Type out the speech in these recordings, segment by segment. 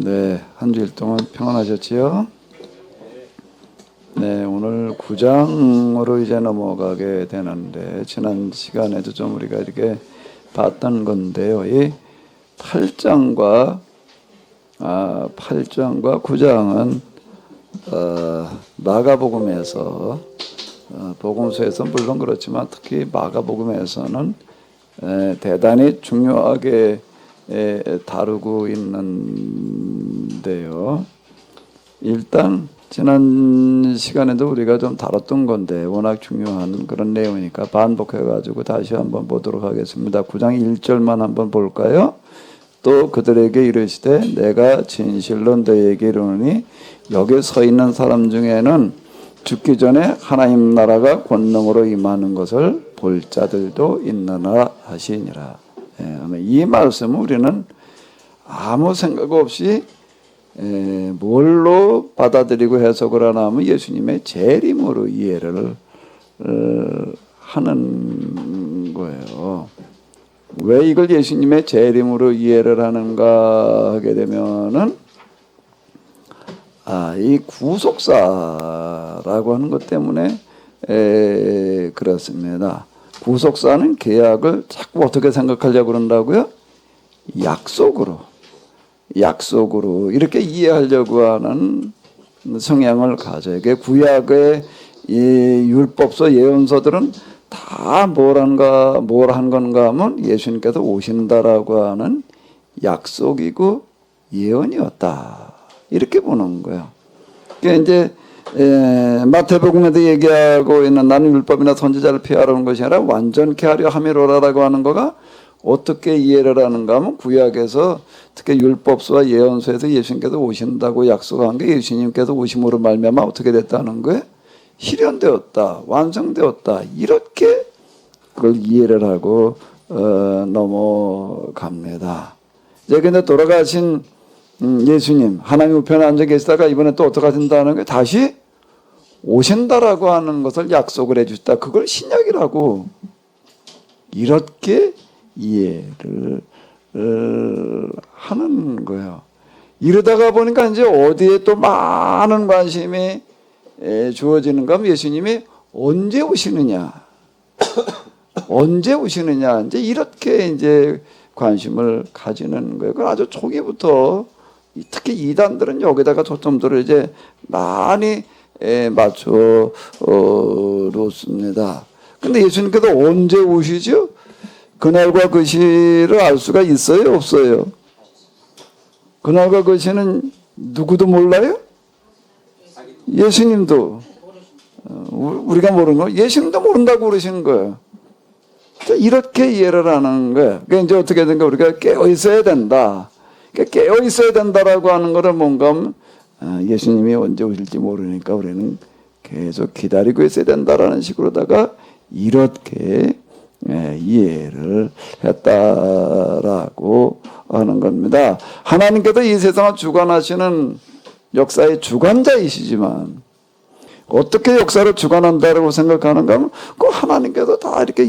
네, 한 주일 동안 평안하셨지요? 네, 오늘 9장으로 이제 넘어가게 되는데, 지난 시간에도 좀 우리가 이렇게 봤던 건데요. 이 8장과 9장은 마가복음에서 복음서에서 물론 그렇지만 특히 마가복음에서는 대단히 중요하게 다루고 있는데요. 일단 지난 시간에도 우리가 좀 다뤘던 건데 워낙 중요한 그런 내용이니까 반복해가지고 다시 한번 보도록 하겠습니다. 9장 1절만 한번 볼까요? 또 그들에게 이르시되 내가 진실로 너희에게 이르노니 여기 서 있는 사람 중에는 죽기 전에 하나님 나라가 권능으로 임하는 것을 볼 자들도 있느라 하시니라. 이 말씀은 우리는 아무 생각 없이 뭘로 받아들이고 해석을 하나 하면 예수님의 재림으로 이해를 하는 거예요. 왜 이걸 예수님의 재림으로 이해를 하는가 하게 되면은 이 구속사라고 하는 것 때문에 그렇습니다. 구속사는 계약을 자꾸 어떻게 생각하려고 그런다고요? 약속으로 이렇게 이해하려고 하는 성향을 가져요. 이게 구약의 이 율법서 예언서들은 다 뭘 한 건가 하면 예수님께서 오신다라고 하는 약속이고 예언이었다. 이렇게 보는 거예요. 그러니까 이제 마태복음에도 얘기하고 있는 나는 율법이나 선지자를 피하려는 것이 아니라 완전케 하려 함이로라라고 하는 거가 어떻게 이해를 하는가 하면 구약에서 특히 율법서와 예언서에서 예수님께서 오신다고 약속한 게 예수님께서 오심으로 말미암아 어떻게 됐다는 거예요? 실현되었다, 완성되었다, 이렇게 그걸 이해를 하고 넘어갑니다. 이제 근데 돌아가신 예수님 하나님 우편에 앉아 계시다가 이번에 또 어떻게 하신다는 게 다시 오신다라고 하는 것을 약속을 해주셨다. 그걸 신약이라고 이렇게 이해를 하는 거예요. 이러다가 보니까 이제 어디에 또 많은 관심이 주어지는가 하면 예수님이 언제 오시느냐 이제 이렇게 이제 관심을 가지는 거예요. 그 아주 초기부터 특히 이단들은 여기다가 초점들을 이제 많이 맞춰 놓습니다. 근데 예수님께서 언제 오시죠? 그날과 그 시를 알 수가 있어요? 없어요? 그날과 그 시는 누구도 몰라요? 예수님도. 우리가 모르는 거 예수님도 모른다고 그러시는 거예요. 이렇게 이해를 하는 거예요. 그러니까 이제 어떻게 된가 우리가 깨어 있어야 된다. 그러니까 깨어 있어야 된다라고 하는 거를 뭔가 하면 예수님이 언제 오실지 모르니까 우리는 계속 기다리고 있어야 된다라는 식으로다가 이렇게 이해를 했다라고 하는 겁니다. 하나님께서 이 세상을 주관하시는 역사의 주관자이시지만 어떻게 역사를 주관한다라고 생각하는가 하면 그 하나님께서 다 이렇게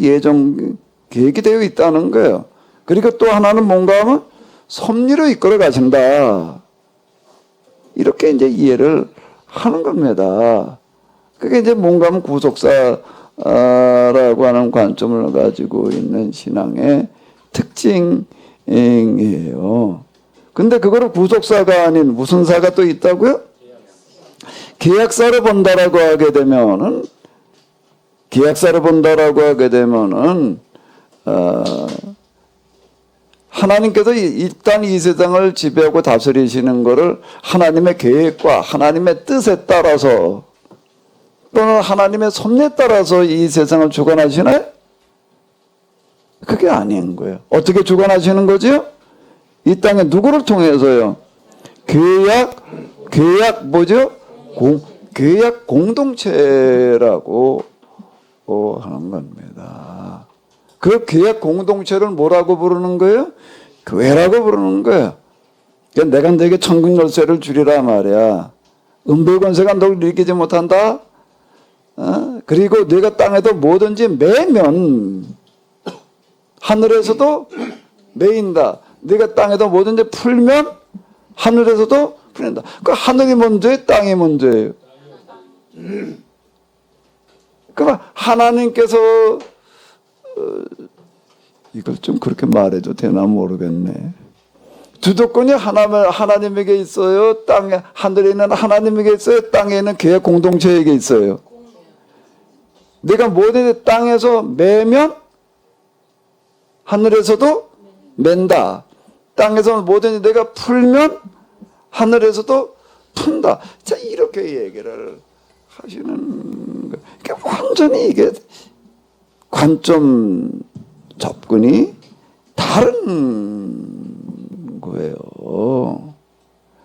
계획이 되어 있다는 거예요. 그리고 또 하나는 뭔가 하면 섭리로 이끌어 가신다. 이렇게 이제 이해를 하는 겁니다. 그게 이제 뭔가 하면 구속사라고 하는 관점을 가지고 있는 신앙의 특징이에요. 근데 그거를 구속사가 아닌 무슨 사가 또 있다고요? 계약사로 본다라고 하게 되면은 하나님께서 일단 이 세상을 지배하고 다스리시는 것을 하나님의 계획과 하나님의 뜻에 따라서 또는 하나님의 섭리에 따라서 이 세상을 주관하시나요? 그게 아닌 거예요. 어떻게 주관하시는 거죠? 이 땅에 누구를 통해서요? 계약 뭐죠? 계약 공동체라고 하는 겁니다. 그 계약 공동체를 뭐라고 부르는 거예요? 교회라고 부르는 거예요. 그러니까 내가 너에게 천국 열쇠를 주리라 말이야. 음부의 권세가 너를 이기지 못한다. 그리고 네가 땅에도 뭐든지 매면 하늘에서도 매인다. 네가 땅에도 뭐든지 풀면 하늘에서도 풀린다. 그 하늘이 먼저예요, 땅이 먼저예요? 그러니까 하나님께서 이걸 좀 그렇게 말해도 되나 모르겠네. 주도권이 하나님에게 있어요? 땅에, 하늘에 있는 하나님에게 있어요? 땅에 있는 교회 공동체에게 있어요? 내가 뭐든지 땅에서 매면 하늘에서도 맨다. 땅에서 뭐든지 내가 풀면 하늘에서도 푼다. 자, 이렇게 얘기를 하시는 거예요. 그러니까 완전히 이게 관점 접근이 다른 거예요.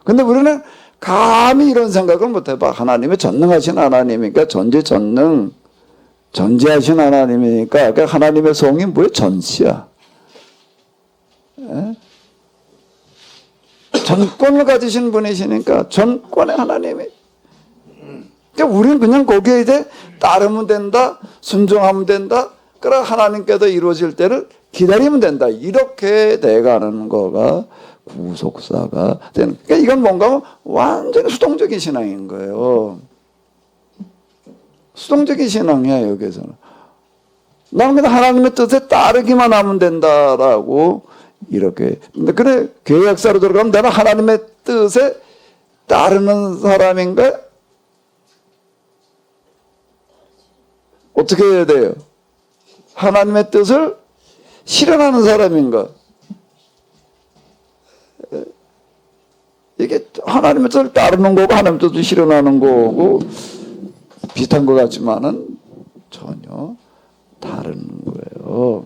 근데 우리는 감히 이런 생각을 못 해봐. 하나님이 전능하신 하나님이니까 전지전능, 전지하신 하나님이니까 그러니까 하나님의 성이 뭐예요? 전시야. 에? 전권을 가지신 분이시니까 전권의 하나님이. 그러니까 우리는 그냥 거기에 이제 따르면 된다, 순종하면 된다. 그러나 하나님께서 이루어질 때를 기다리면 된다. 이렇게 돼가는 거가 구속사가 되는. 그러니까 이건 뭔가 완전히 수동적인 신앙인 거예요. 수동적인 신앙이야, 여기서는. 나는 그냥 하나님의 뜻에 따르기만 하면 된다라고 이렇게. 근데 그래, 교회 역사로 들어가면 나는 하나님의 뜻에 따르는 사람인가? 어떻게 해야 돼요? 하나님의 뜻을 실현하는 사람인가? 이게 하나님의 뜻을 따르는 거고 하나님의 뜻을 실현하는 거고 비슷한 것 같지만은 전혀 다른 거예요.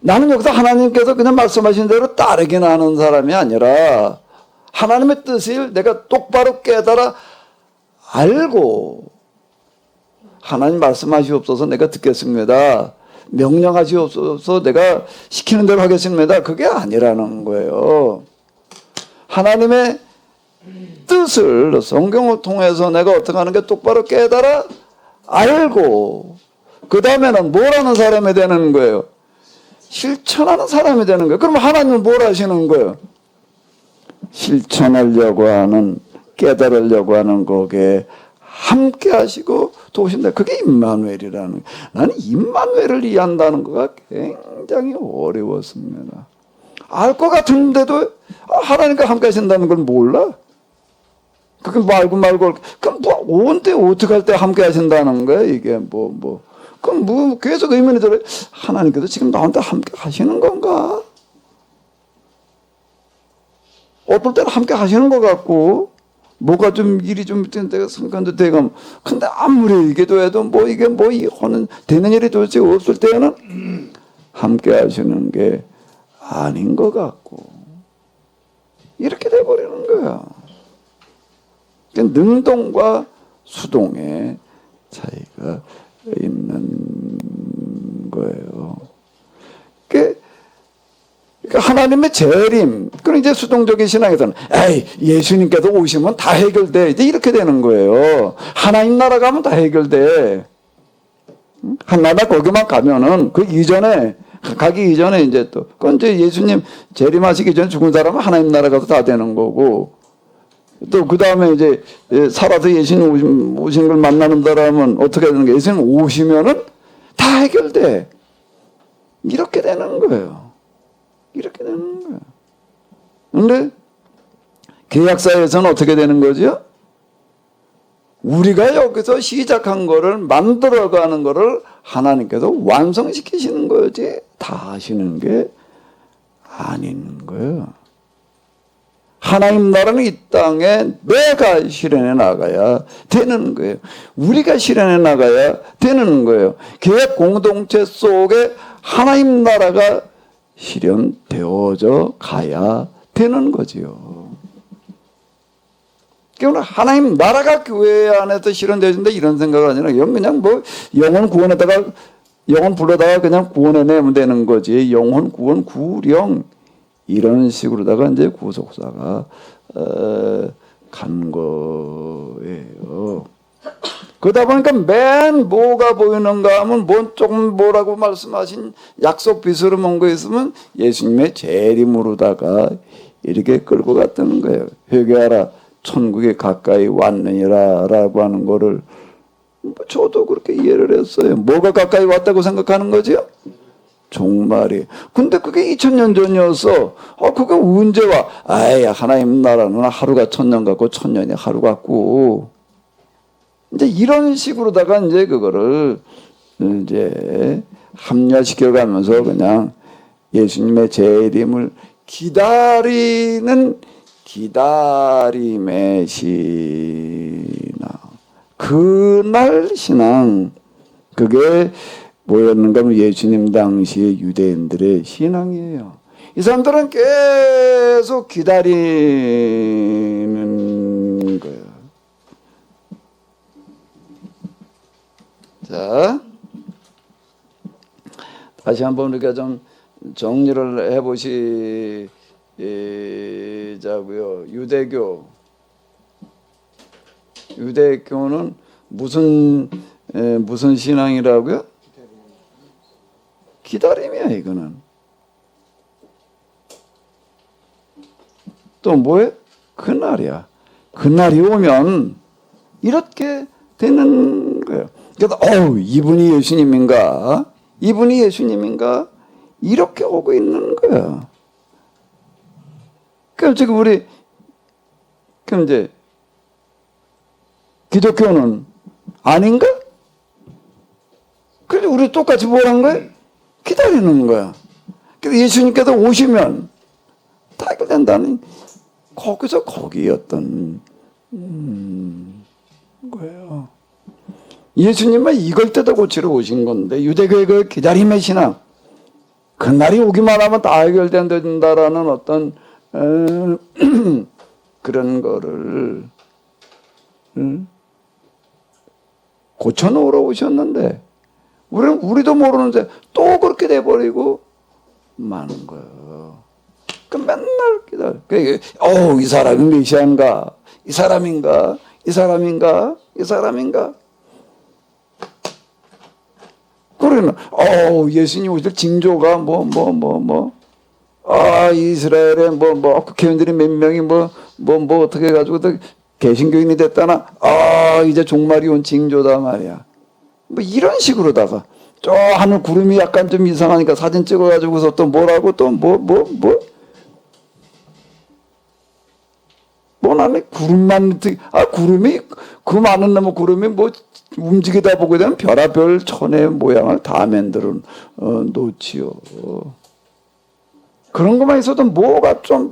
나는 여기서 하나님께서 그냥 말씀하신 대로 따르기는 하는 사람이 아니라 하나님의 뜻을 내가 똑바로 깨달아 알고 하나님 말씀하시옵소서 내가 듣겠습니다. 명령하시옵소서 내가 시키는 대로 하겠습니다. 그게 아니라는 거예요. 하나님의 뜻을 성경을 통해서 내가 어떻게 하는 게 똑바로 깨달아 알고 그 다음에는 뭘 하는 사람이 되는 거예요? 실천하는 사람이 되는 거예요. 그럼 하나님은 뭘 하시는 거예요? 실천하려고 하는, 깨달으려고 하는 거기에 함께 하시고 도우신다. 그게 임마누엘이라는 거예요. 나는 임마누엘을 이해한다는 거가 굉장히 어려웠습니다. 알 것 같은데도 하나님과 함께 하신다는 걸 몰라? 그게 말고 그럼 뭐 언제 어떻게 할 때 함께 하신다는 거야? 이게 그럼 뭐 계속 의문이 들어요. 하나님께서 지금 나한테 함께 하시는 건가? 어떨 때는 함께 하시는 것 같고 뭐가 좀 일이 좀 내가 생각도 되고 근데 아무리 얘기도 해도 이게 하는 되는 일이 도대체 없을 때는 함께 하시는 게 아닌 것 같고 이렇게 돼버리는 거야. 능동과 수동의 차이가 있는 거예요. 그러니까 하나님의 재림, 그럼 이제 수동적인 신앙에서는 예수님께서 오시면 다 해결돼. 이제 이렇게 되는 거예요. 하나님 나라 가면 다 해결돼. 하나나 거기만 가면은 그 이전에 가기 이전에 이제 또 그건 이제 예수님 재림하시기 전에 죽은 사람은 하나님 나라 가서 다 되는 거고 또 그 다음에 이제 살아서 예수님 오신 걸 만나는 사람은 어떻게 되는 거예요? 예수님 오시면은 다 해결돼. 이렇게 되는 거예요. 이렇게 되는 거예요. 근데 계약사에서는 어떻게 되는 거죠? 우리가 여기서 시작한 거를 만들어가는 거를 하나님께서 완성시키시는 거지 다 하시는 게 아닌 거예요. 하나님 나라는 이 땅에 내가 실현해 나가야 되는 거예요. 우리가 실현해 나가야 되는 거예요. 계획 공동체 속에 하나님 나라가 실현되어져 가야 되는 거지요. 그러니까 하나님 나라가 교회 안에서 실현되어진다 이런 생각이 아니라 그냥 영혼 구원에다가 영혼 불러다가 그냥 구원해내면 되는 거지. 영혼 구원 구령 이런 식으로다가 이제 구속사가 간 거예요. 그러다 보니까 맨 뭐가 보이는가 하면 조금 뭐라고 말씀하신 약속 비스로 뭔 거 있으면 예수님의 재림으로다가 이렇게 끌고 갔다는 거예요. 회개하라, 천국이 가까이 왔느니라 라고 하는 거를 저도 그렇게 이해를 했어요. 뭐가 가까이 왔다고 생각하는 거죠? 종말이. 근데 그게 2000년 전이어서 그게 언제 와? 아이, 하나님 나라는 하루가 1000년 같고 1000년이 하루 같고 이제 이런 식으로다가 이제 그거를 이제 합리화시켜가면서 그냥 예수님의 재림을 기다리는 기다림의 신앙. 그날 신앙. 그게 뭐였는가 하면 예수님 당시의 유대인들의 신앙이에요. 이 사람들은 계속 기다리는 거예요. 자, 다시 한번 우리가 좀 정리를 해보시자고요. 유대교는 무슨 신앙이라고요? 기다림이야 이거는. 또 뭐예요? 그날이야. 그날이 오면 이렇게 되는 거예요. 그래서 이분이 예수님인가? 이분이 예수님인가? 이렇게 오고 있는 거야. 그럼 지금 그럼 이제 기독교는 아닌가? 그래서 우리 똑같이 뭐라는 거예요? 기다리는 거야. 그래서 예수님께서 오시면 다 해결된다는 거기서 거기였던 거예요. 예수님은 이걸 뜯어 고치러 오신 건데 유대교의 그 기다림의 신앙 그날이 오기만 하면 다 해결된다라는 어떤 그런 거를 고쳐놓으러 오셨는데 우리도 모르는데 또 그렇게 돼버리고 마는 거예요. 그 맨날 기다려. 이 사람이 메시아인가? 이 사람인가? 이 사람인가? 이 사람인가? 그러면 예수님 오실 징조가 이스라엘에 국회의원들이 몇 명이 어떻게 해가지고 개신교인이 됐다나 이제 종말이 온 징조다 말이야. 이런 식으로다가 저 하늘 구름이 약간 좀 이상하니까 사진 찍어가지고서 또 뭐라고 나는 구름만 구름이 그 많은 나무 구름이 움직이다 보게 되면 별하별 천의 모양을 다 만들어 놓지요. 그런 것만 있어도 뭐가 좀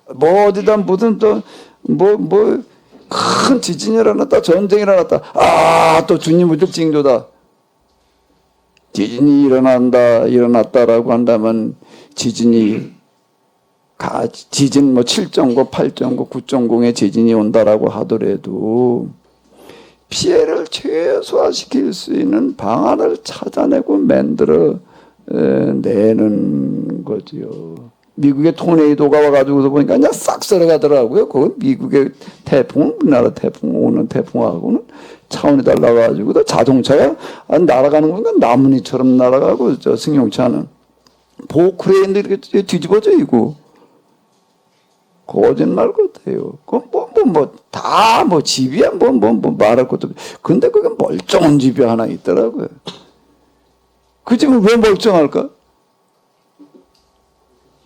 어디다 무슨 큰 지진이 일어났다 전쟁이 일어났다 또 주님 우적 징조다. 지진이 일어났다라고 한다면 지진 7.9, 8.9, 9.0의 지진이 온다라고 하더라도 피해를 최소화시킬 수 있는 방안을 찾아내고 만들어 내는 거지요. 미국의 토네이도가 와가지고서 보니까 그냥 싹 썰어가더라고요. 그건 미국의 태풍, 우리나라 태풍 오는 태풍하고는 차원이 달라가지고 자동차가 날아가는 거니까 나뭇잎처럼 날아가고 저 승용차는 보크레인도 이렇게 뒤집어져 있고 거짓말 같아요. 그건 다 집이야 말할 것도 근데 그게 멀쩡한 집이 하나 있더라고요. 그 집은 왜 멀쩡할까?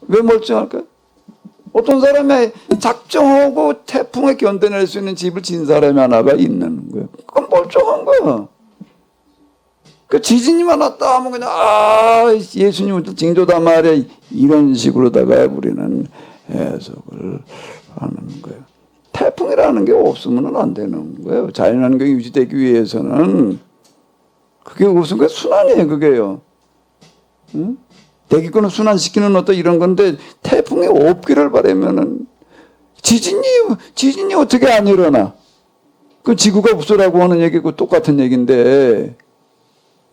왜 멀쩡할까? 어떤 사람이 작정하고 태풍에 견뎌낼 수 있는 집을 진 사람이 하나가 있는 거예요. 그건 멀쩡한 거야. 그 지진이만 왔다 하면 그냥 예수님 징조다 말이야. 이런 식으로다가 우리는 해석을 하는 거예요. 태풍이라는 게 없으면 안 되는 거예요. 자연환경이 유지되기 위해서는 그게 무슨 게 순환이에요. 그게요. 응? 대기권을 순환시키는 어떤 이런 건데 태풍이 없기를 바라면은 지진이 어떻게 안 일어나? 그 지구가 없으라고 하는 얘기고 똑같은 얘기인데,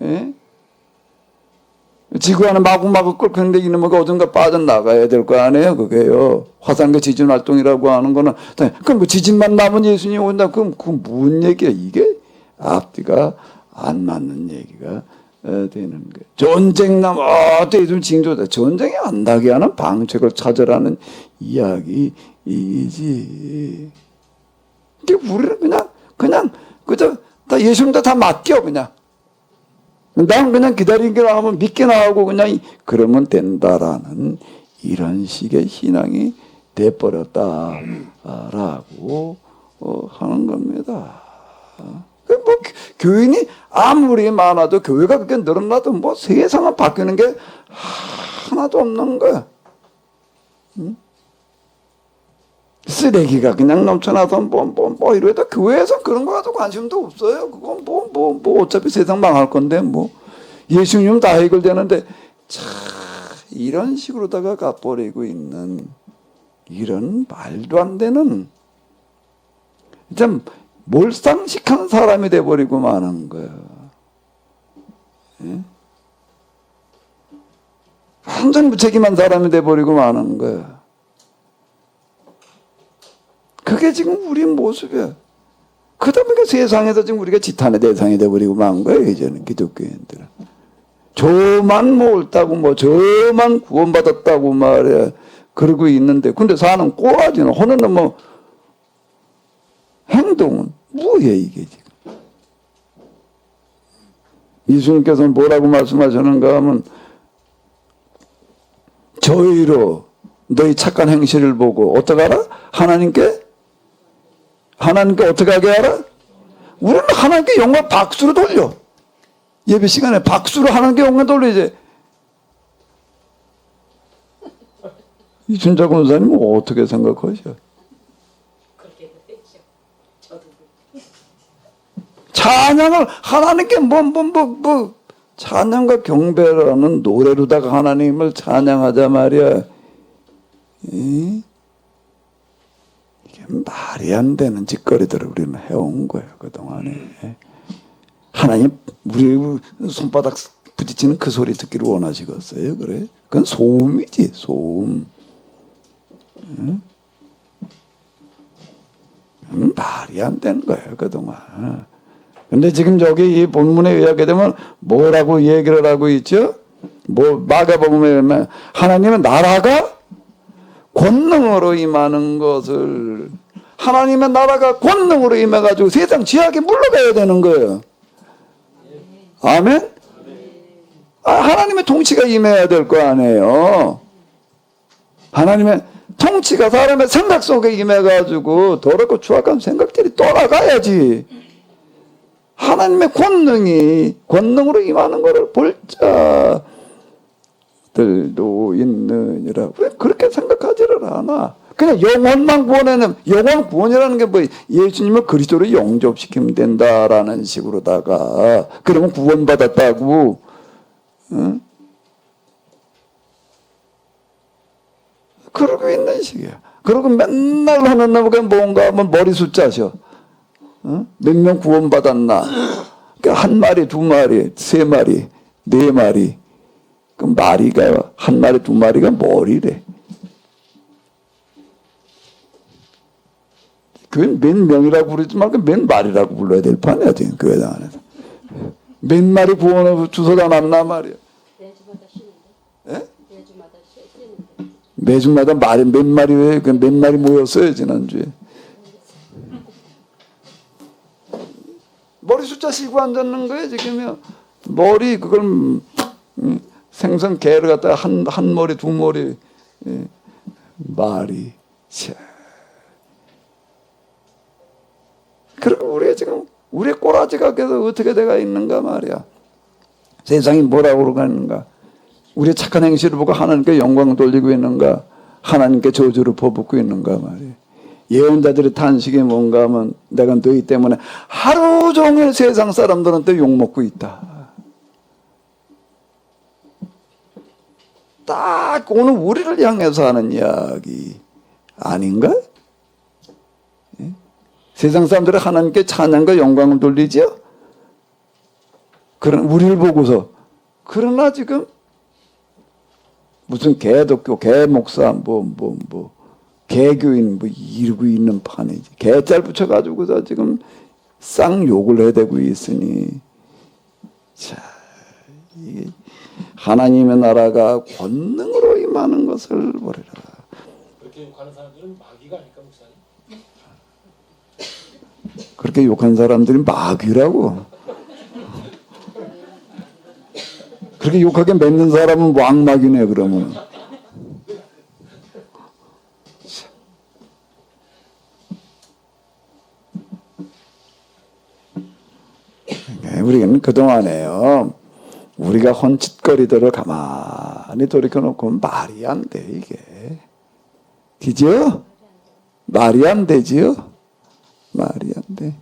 예? 지구 안에 마구마구 끓고 있는데 이놈은 어딘가 빠져나가야 될 거 아니에요, 그게요. 화산과 지진 활동이라고 하는 거는. 그럼 지진만 나면 예수님이 온다. 그럼 무슨 얘기야, 이게? 앞뒤가 안 맞는 얘기가 되는 거예요. 전쟁 남 어때 좀 징조다. 전쟁이 안 나게 하는 방책을 찾으라는 이야기이지. 근데 우리는 그냥 그저 다 예수님도 다 맡겨 그냥. 난 그냥 기다리기나 하면 믿기나 하고 그냥 그러면 된다라는 이런 식의 신앙이 돼버렸다라고 하는 겁니다. 뭐 교인이 아무리 많아도 교회가 그렇게 늘어나도 뭐 세상은 바뀌는 게 하나도 없는 거야. 응? 쓰레기가 그냥 넘쳐나서 뭐 이러다 교회에서 그런 거 가지고 관심도 없어요. 그건 뭐 어차피 세상 망할 건데 뭐 예수님 다 해결되는데 참 이런 식으로다가 가버리고 있는 이런 말도 안 되는 참 몰상식한 사람이 돼버리고 마는 거예요. 예? 완전 무책임한 사람이 돼버리고 마는 거예요. 그게 지금 우리 모습이야. 그러다 보니까 세상에서 지금 우리가 지탄의 대상이 돼버리고 만 거예요. 이제는 기독교인들은. 저만 뭐 옳다고 뭐 저만 구원받았다고 말해 그러고 있는데 근데 사는 꼬라지는 하는 뭐 행동은 뭐예요 이게 지금. 예수님께서는 뭐라고 말씀하셨는가 하면 저희로 너희 착한 행실을 보고 어떻게 알아? 하나님께 어떻게 하게 알아? 우리는 하나님께 영광 박수로 돌려. 예배 시간에 박수로 하나님께 영광 돌리지. 이순자 권사님은 어떻게 생각하셔? 찬양을 하나님께 찬양과 경배라는 노래로다가 하나님을 찬양하자 말이야. 이게 말이 안 되는 짓거리들을 우리는 해온 거예요 그동안에. 하나님 우리 손바닥 부딪히는 그 소리 듣기를 원하시겠어요? 그래? 그건 소음이지 소음. 응? 말이 안 되는 거예요 그동안. 근데 지금 저기 이 본문에 의하게 되면 뭐라고 얘기를 하고 있죠? 뭐 마가복음에 보면 하나님의 나라가 권능으로 임하는 것을 하나님의 나라가 권능으로 임해가지고 세상 죄악에 물러가야 되는 거예요. 아멘? 하나님의 통치가 임해야 될 거 아니에요. 하나님의 통치가 사람의 생각 속에 임해가지고 더럽고 추악한 생각들이 떠나가야지. 하나님의 권능으로 임하는 것을 볼 자들도 있느니라. 왜 그렇게 생각하지를 않아? 그냥 영혼만 구원하는 영혼 구원이라는 게 뭐 예수님을 그리스도로 영접시키면 된다라는 식으로다가 그러면 구원받았다고. 응? 그러고 있는 식이야. 그러고 맨날 하는 놈이 뭔가 하면 머리 숫자셔. 응? 몇 명 구원받았나? 한 마리, 두 마리, 세 마리, 네 마리. 그 마리가 한 마리, 두 마리가 머리래. 그건 몇 명이라고 부르지 말고 몇 마리라고 불러야 될 판이야 지금 교회당 안에서. 몇 마리 구원을 주소가 났나 말이야. 매주마다 쉬는데. 예? 매주마다 쉬는데. 매주마다 몇 마리 왜? 그 몇 마리 모였어요 지난주에. 머리 숫자 씌고 앉았는 거예요 지금요. 머리 그걸 생선 개를 갖다가 한 머리 두 머리 말이. 그리고 우리 지금 우리의 꼬라지가 계속 어떻게 돼가 있는가 말이야. 세상이 뭐라고 그러는가. 우리의 착한 행실을 보고 하나님께 영광 돌리고 있는가. 하나님께 저주를 퍼붓고 있는가 말이야. 예언자들의 탄식이 뭔가 하면 내가 너희 때문에 하루 종일 세상 사람들한테 욕먹고 있다. 딱 오늘 우리를 향해서 하는 이야기 아닌가? 예? 세상 사람들은 하나님께 찬양과 영광을 돌리지요? 그런 우리를 보고서. 그러나 지금 무슨 개독교, 개목사, 개교인 이러고 있는 판이지. 개짤 붙여가지고서 지금 쌍욕을 해대고 있으니. 자, 이 하나님의 나라가 권능으로 임하는 것을 보리라. 그렇게 욕하는 사람들은 마귀가 아닐까 목사님? 그렇게 욕한 사람들이 마귀라고. 그렇게 욕하게 맺는 사람은 왕마귀네 그러면. 우리는 그동안에요. 우리가 헌짓거리들을 가만히 돌이켜놓고 말이 안 돼 이게. 그죠? 말이 안 되지요? 말이 안 돼.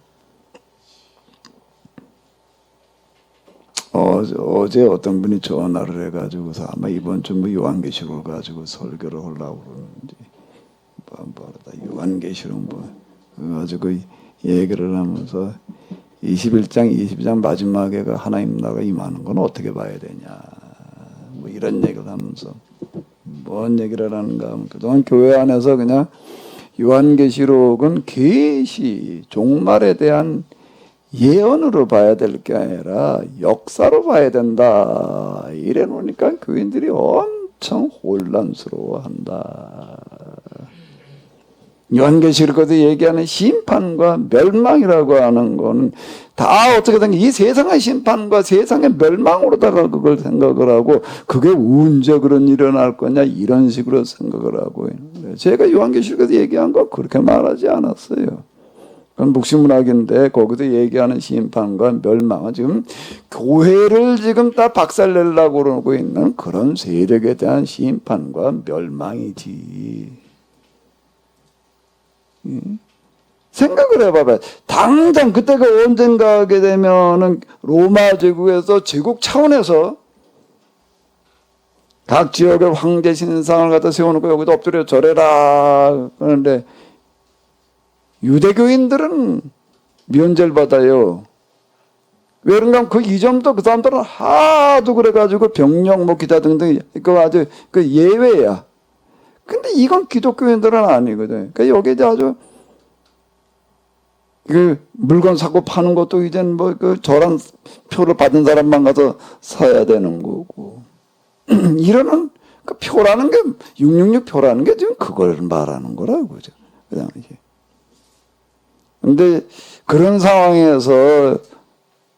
어제 어떤 분이 전화를 해가지고서 아마 이번 주 뭐 요한계시록을 가지고 설교를 하려고 그러는지 뭐다 요한계시록 뭐 가지고 얘기를 하면서 21장 22장 마지막에가 하나님 나라가 임하는 건 어떻게 봐야 되냐 뭐 이런 얘기를 하면서 뭔 얘기를 하는가 하면 그동안 교회 안에서 그냥 요한계시록은 계시 종말에 대한 예언으로 봐야 될 게 아니라 역사로 봐야 된다. 이래 놓으니까 교인들이 엄청 혼란스러워한다. 요한계시록에서 얘기하는 심판과 멸망이라고 하는 건 다 어떻게든 이 세상의 심판과 세상의 멸망으로다가 그걸 생각을 하고 그게 언제 그런 일이 일어날 거냐 이런 식으로 생각을 하고 있는데 제가 요한계시록에서 얘기한 거 그렇게 말하지 않았어요. 그건 묵시문학인데 거기서 얘기하는 심판과 멸망은 지금 교회를 지금 다 박살내려고 그러고 있는 그런 세력에 대한 심판과 멸망이지. 생각을 해봐봐. 당장 그때가 언젠가 하게 되면은 로마 제국에서 제국 차원에서 각 지역의 황제 신상을 갖다 세워놓고 여기다 엎드려 절해라 그러는데 유대교인들은 면제를 받아요. 왜 그런가? 그 이전부터 그 사람들은 하도 그래가지고 병력 뭐 기타 등등 그거 아주 그 예외야. 근데 이건 기독교인들은 아니거든. 그러니까 여기 아주 그 물건 사고 파는 것도 이젠 뭐 그 저런 표를 받은 사람만 가서 사야 되는 거고 이러는 그 표라는 게 666 표라는 게 지금 그걸 말하는 거라고 그죠. 그 당시에. 근데 그런 상황에서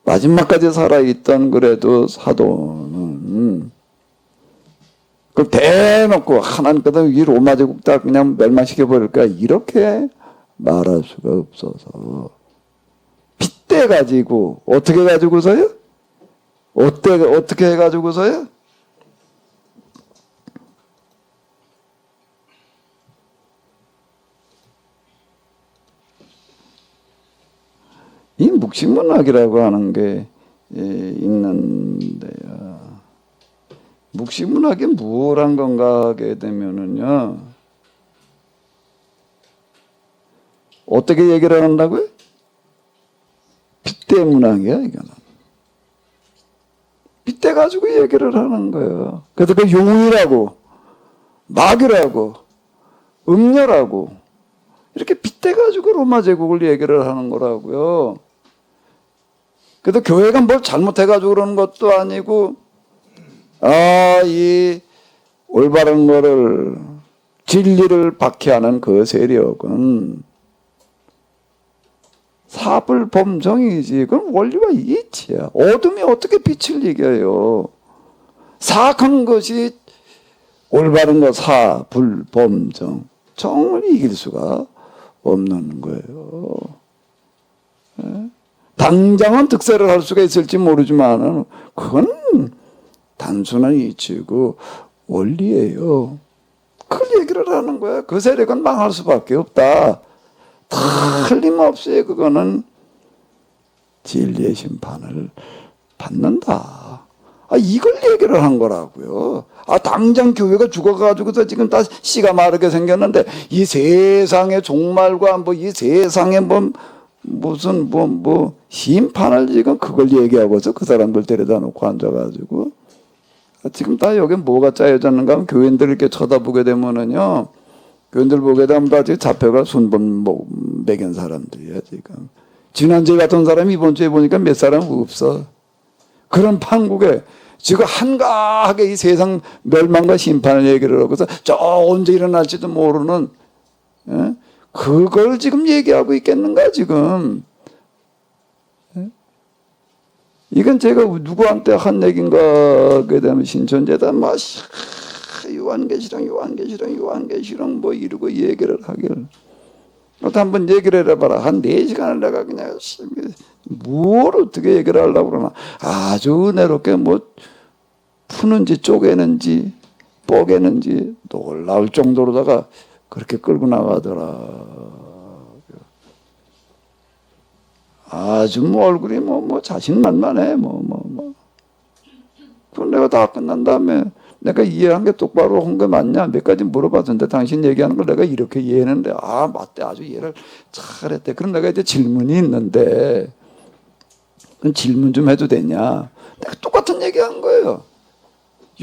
마지막까지 살아있던 그래도 사도는 그걸 대놓고 하나님께서 이 로마 제국 다 그냥 멸망시켜 버릴까 이렇게 말할 수가 없어서 핏대 가지고 어떻게 가지고서요? 어떻게 해가지고서요? 이 묵시문학이라고 하는 게 있는데요. 묵시문학이 무엇한 건가 하게 되면은요. 어떻게 얘기를 한다고요? 빗대 문학이야, 이거는. 빗대 가지고 얘기를 하는 거예요. 그래서 그 용이라고, 마귀라고, 음녀라고, 이렇게 빗대 가지고 로마 제국을 얘기를 하는 거라고요. 그래도 교회가 뭘 잘못해가지고 그러는 것도 아니고, 이 올바른 거를, 진리를 박해하는 그 세력은 사불범정이지. 그건 원리와 이치야. 어둠이 어떻게 빛을 이겨요? 사악한 것이 올바른 거 사불범정. 정을 이길 수가 없는 거예요. 당장은 득세를 할 수가 있을지 모르지만 그건 단순한 이치고 원리예요. 그걸 얘기를 하는 거야. 그 세력은 망할 수밖에 없다. 틀림없이 그거는 진리의 심판을 받는다. 이걸 얘기를 한 거라고요. 당장 교회가 죽어가지고서 지금 다 씨가 마르게 생겼는데 이 세상의 종말과 뭐 이 세상의 무슨 심판을 지금 그걸 얘기하고서 그 사람들 데려다 놓고 앉아가지고 지금 다 여기 뭐가 짜여졌는가 하면 교인들 이렇게 쳐다보게 되면은요. 교인들 보게 되면 다 지금 잡혀가 순번 매긴 사람들이야 지금. 지난주에 같은 사람이 이번 주에 보니까 몇 사람 없어. 그런 판국에 지금 한가하게 이 세상 멸망과 심판을 얘기를 하고서 저 언제 일어날지도 모르는 예? 그걸 지금 얘기하고 있겠는가 지금. 예? 이건 제가 누구한테 한 얘기인가 그 다음에 신천지에다 막 요한계시록 뭐 이러고 얘기를 하길. 또 한번 얘기를 해봐라. 한 4시간을 내가 그냥 뭘 어떻게 얘기를 하려고 그러나. 아주 은혜롭게 뭐 푸는지 쪼개는지 뽀개는지 놀라울 정도로다가 그렇게 끌고 나가더라. 아주 뭐 얼굴이 뭐 자신만만해. 그럼 내가 다 끝난 다음에 내가 이해한 게 똑바로 한 게 맞냐? 몇 가지 물어봤는데 당신 얘기하는 걸 내가 이렇게 이해했는데 아 맞대 아주 이해를 잘했대. 그럼 내가 이제 질문이 있는데 그럼 질문 좀 해도 되냐? 내가 똑같은 얘기한 거예요.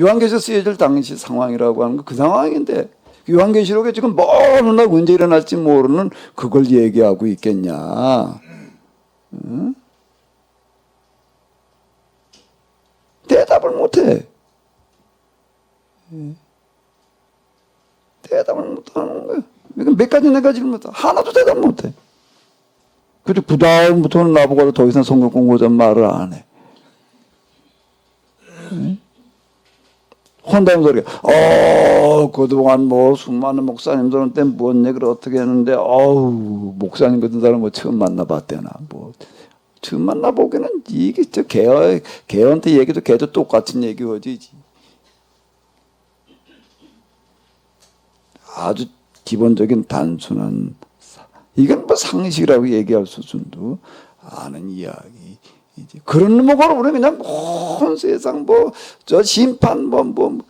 요한계시록 쓰여질 당시 상황이라고 하는 거 그 상황인데 요한계시록에 지금 어느 날 언제 일어날지 모르는 그걸 얘기하고 있겠냐? 응? 대답을 못해. 대답을 못하는 거야. 몇 가지 네 가지를 못해. 하나도 대답 못해. 그리고 그 다음부터는 나보고 더 이상 성경 공부하자는 말을 안 해. 혼다는 소리가 그동안 뭐 수많은 목사님들한테 뭔 얘기를 어떻게 했는데 목사님 같은 사람 뭐 처음 만나봤대나 뭐 처음 만나보기는 이게 저 개한테 얘기도 걔도 똑같은 얘기하지. 아주 기본적인 단순한 이건 뭐 상식이라고 얘기할 수준도 아는 이야기이지. 그런 놈으로 우리 그냥 온 세상 뭐 저 심판 뭐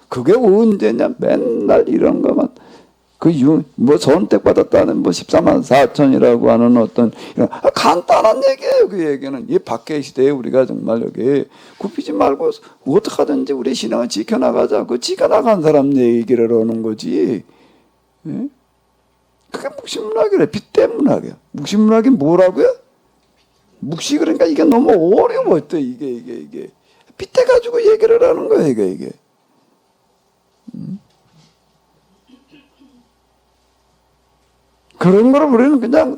그게 언제냐 맨날 이런 것만 뭐 선택받았다는 뭐 14만 4천이라고 하는 어떤 이런 간단한 얘기예요. 그 얘기는 이 밖의 시대에 우리가 정말 여기 굽히지 말고 어떻게 하든지 우리 신앙을 지켜나가자. 그 지켜나간 사람 얘기를 하는 거지. 예? 그게 묵시문학이래. 빗대문학이야. 묵시문학이 뭐라고요? 묵시 그러니까 이게 너무 어려워. 또 이게 빗대가지고 얘기를 하는 거야. 이게. 그런 걸 우리는 그냥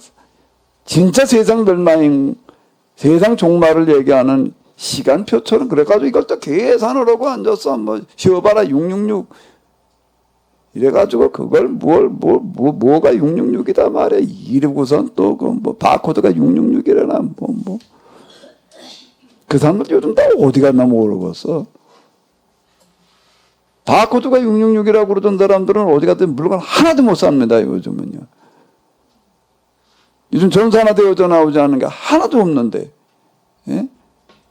진짜 세상 멸망, 세상 종말을 얘기하는 시간표처럼 그래가지고 이걸 또 계산을 하고 앉았어. 뭐 쉬어봐라 666 이래가지고 그걸 뭐가 666이다 말이야. 이러고선 또 그 뭐 바코드가 666이라나 뭐. 그 사람들 요즘 다 어디 갔나 모르겠어. 바코드가 666이라고 그러던 사람들은 어디 갔든 물건 하나도 못 삽니다. 요즘은요. 요즘 전사 하나 되어져 나오지 않는 게 하나도 없는데. 예?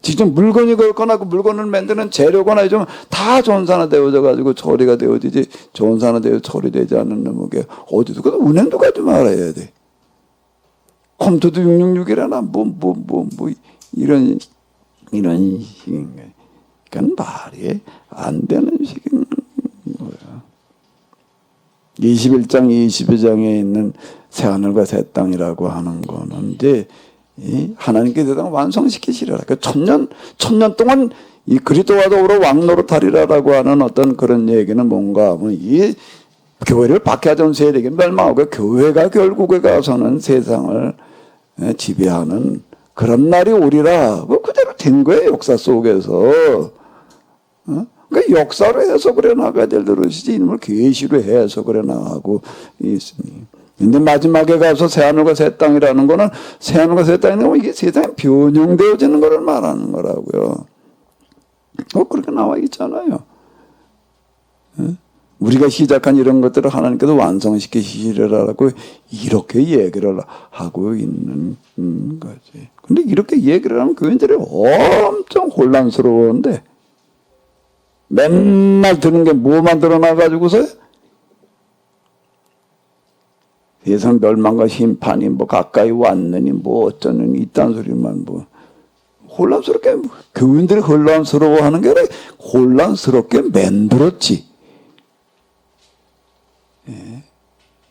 직접 물건이 그렇거나 그 물건을 만드는 재료거나 요즘 다 전산화 되어져 가지고 처리가 되어지지 전산화 되어 처리되지 않는 놈에게 어디도 그 은행도 가지 말아야 돼. 컴퓨터도 666이라나 뭐 이런 식인 거야. 그러니까 말이 안 되는 식인 거야. 21장 22장에 있는 새하늘과 새 땅이라고 하는 거는 이제 하나님께 대상 완성시키시리라. 그 천년 동안 이 그리스도와 더불어 왕노릇하리라라고 하는 어떤 그런 얘기는 뭔가 하면 이 교회를 박해하던 세력이 멸망하고 교회가 결국에 가서는 세상을 지배하는 그런 날이 오리라. 그대로 된 거예요. 역사 속에서. 그러니까 역사로 해석을 해나가야 될 노릇이지 이놈을 계시로 해석을 해나가고 있으니. 근데 마지막에 가서 새하늘과 새 땅이라는 거는 새하늘과 새 땅이라는 건 이게 세상에 변형되어지는 것을 말하는 거라고요. 그렇게 나와 있잖아요. 우리가 시작한 이런 것들을 하나님께서 완성시키시리라고 이렇게 얘기를 하고 있는 거지. 근데 이렇게 얘기를 하면 교인들이 엄청 혼란스러운데 맨날 드는 게 뭐만 드러나가지고서 세상 멸망과 심판이 뭐 가까이 왔느니 뭐 어쩌느니 이딴 소리만 뭐 혼란스럽게 교인들이 혼란스러워하는 게 아니라 혼란스럽게 만들었지. 예.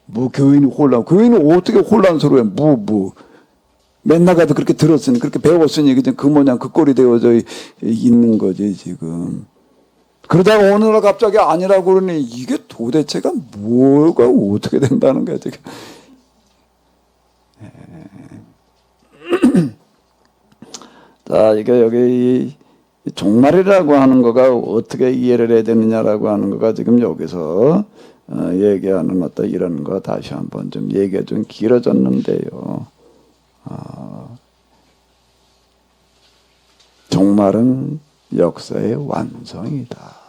뭐 교인이 어떻게 혼란스러워해? 맨날 가도 그렇게 들었으니 그렇게 배웠으니 그냥 그 모양 그 꼴이 되어져 있는 거지 지금. 그러다가 어느 날 갑자기 아니라고 그러니 이게 도대체가 뭐가 어떻게 된다는 거야 지금. 자, 이게 여기 이 종말이라고 하는 거가 어떻게 이해를 해야 되느냐라고 하는 거가 지금 여기서 얘기하는 어떤 이런 거 다시 한번 좀 얘기가 좀 길어졌는데요. 종말은 역사의 완성이다.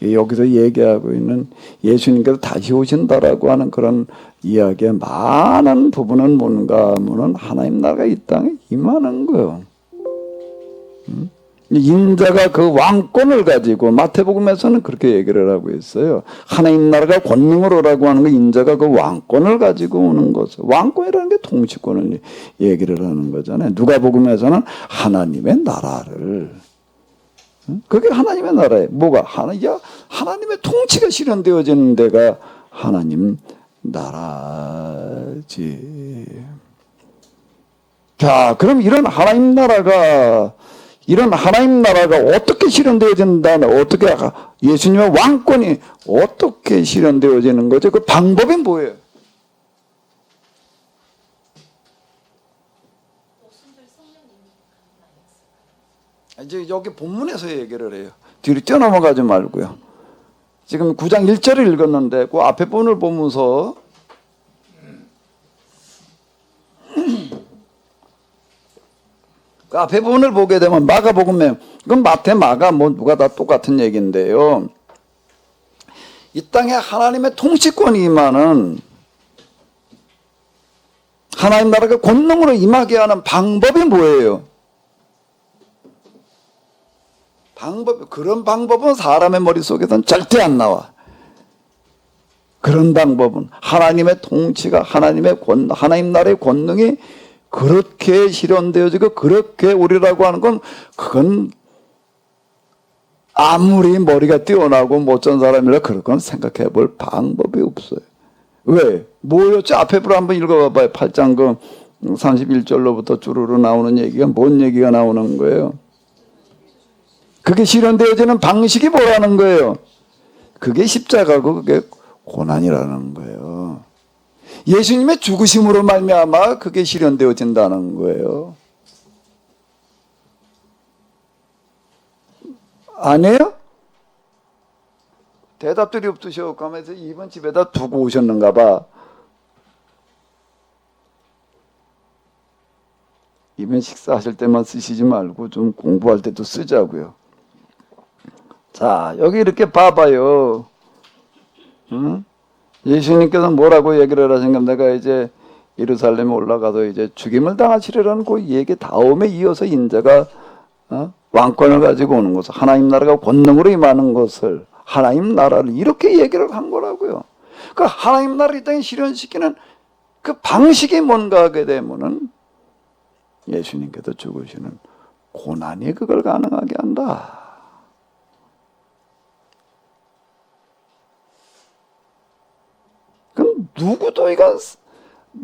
여기서 얘기하고 있는 예수님께서 다시 오신다라고 하는 그런 이야기의 많은 부분은 뭔가 하면은 하나님 나라가 이 땅에 임하는 거예요. 인자가 그 왕권을 가지고 마태복음에서는 그렇게 얘기를 하고 있어요. 하나님 나라가 권능으로라고 하는 거 인자가 그 왕권을 가지고 오는 것을 왕권이라는 게 통치권을 얘기를 하는 거잖아요. 누가복음에서는 하나님의 나라를 그게 하나님의 나라예요. 뭐가 하나님의 통치가 실현되어지는 데가 하나님 나라지. 자, 그럼 이런 하나님 나라가 어떻게 실현되어진다? 어떻게 예수님의 왕권이 어떻게 실현되어지는 거죠? 그 방법이 뭐예요? 이제 여기 본문에서 얘기를 해요. 뒤로 뛰어넘어가지 말고요. 지금 9장 1절을 읽었는데 그 앞에 본을 보면서 그 앞에 본을 보게 되면 마가복음에 그건 마태, 마가 뭐 누가 다 똑같은 얘기인데요. 이 땅에 하나님의 통치권이 임하는 하나님 나라가 권능으로 임하게 하는 방법이 뭐예요? 그런 방법은 사람의 머릿속에서는 절대 안 나와. 그런 방법은 하나님의 통치가 하나님 나라의 권능이 그렇게 실현되어지고 그렇게 우리라고 하는 건 그건 아무리 머리가 뛰어나고 못전 사람이라 그런 건 생각해 볼 방법이 없어요. 왜? 뭐였죠? 앞에 걸 한번 읽어봐봐요. 8장 그 31절로부터 주르르 나오는 얘기가 뭔 얘기가 나오는 거예요? 그게 실현되어지는 방식이 뭐라는 거예요? 그게 십자가고 그게 고난이라는 거예요. 예수님의 죽으심으로 말미암아 그게 실현되어진다는 거예요. 아니에요? 대답들이 없으셔. 가면서 이번 집에다 두고 오셨는가 봐. 이번 식사하실 때만 쓰시지 말고 좀 공부할 때도 쓰자고요. 자, 여기 이렇게 봐봐요. 응? 예수님께서 뭐라고 얘기를 하신가? 내가 이제 예루살렘에 올라가서 이제 죽임을 당하시리라는 그 얘기 다음에 이어서 인자가 왕권을 가지고 오는 것을 하나님 나라가 권능으로 임하는 것을 하나님 나라를 이렇게 얘기를 한 거라고요. 그 하나님 나라를 이 땅에 실현시키는 그 방식이 뭔가 하게 되면은 예수님께서 죽으시는 고난이 그걸 가능하게 한다. 그럼 누구도 이건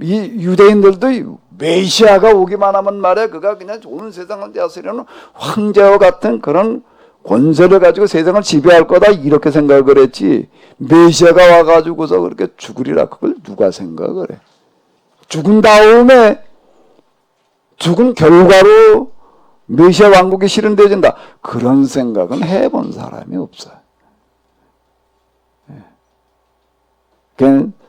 이 유대인들도 메시아가 오기만 하면 말이야 그가 그냥 온 세상을 다스리는 황제와 같은 그런 권세를 가지고 세상을 지배할 거다 이렇게 생각을 했지 메시아가 와가지고서 그렇게 죽으리라 그걸 누가 생각을 해? 죽은 다음에 죽은 결과로 메시아 왕국이 실현되어진다 그런 생각은 해본 사람이 없어요.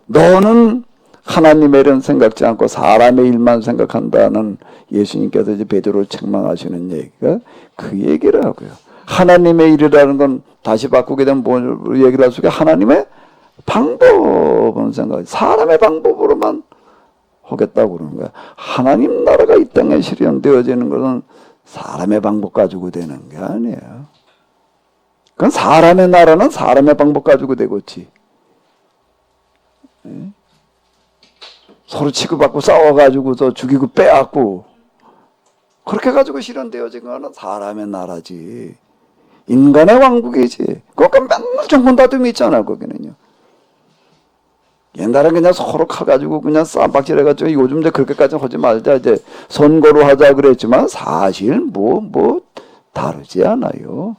너는 하나님의 일은 생각지 않고 사람의 일만 생각한다는 예수님께서 이제 베드로를 책망하시는 얘기가 그 얘기를 하고요. 하나님의 일이라는 건 다시 바꾸게 되면 뭘 얘기를 할 수 있게 하나님의 방법은 생각, 사람의 방법으로만 하겠다고 그러는 거야. 하나님 나라가 이 땅에 실현되어지는 것은 사람의 방법 가지고 되는 게 아니에요. 그건 사람의 나라는 사람의 방법 가지고 되겠지. 서로 치고받고 싸워가지고서 죽이고 빼앗고 그렇게 가지고 실현되어진 거는 사람의 나라지 인간의 왕국이지. 그러니까 맨날 정권 다툼이 있잖아 거기는요. 옛날에 그냥 서로 가가지고 그냥 쌈박질해가지고 요즘 이제 그렇게까지 하지 말자 이제 선거로 하자 그랬지만 사실 뭐 다르지 않아요.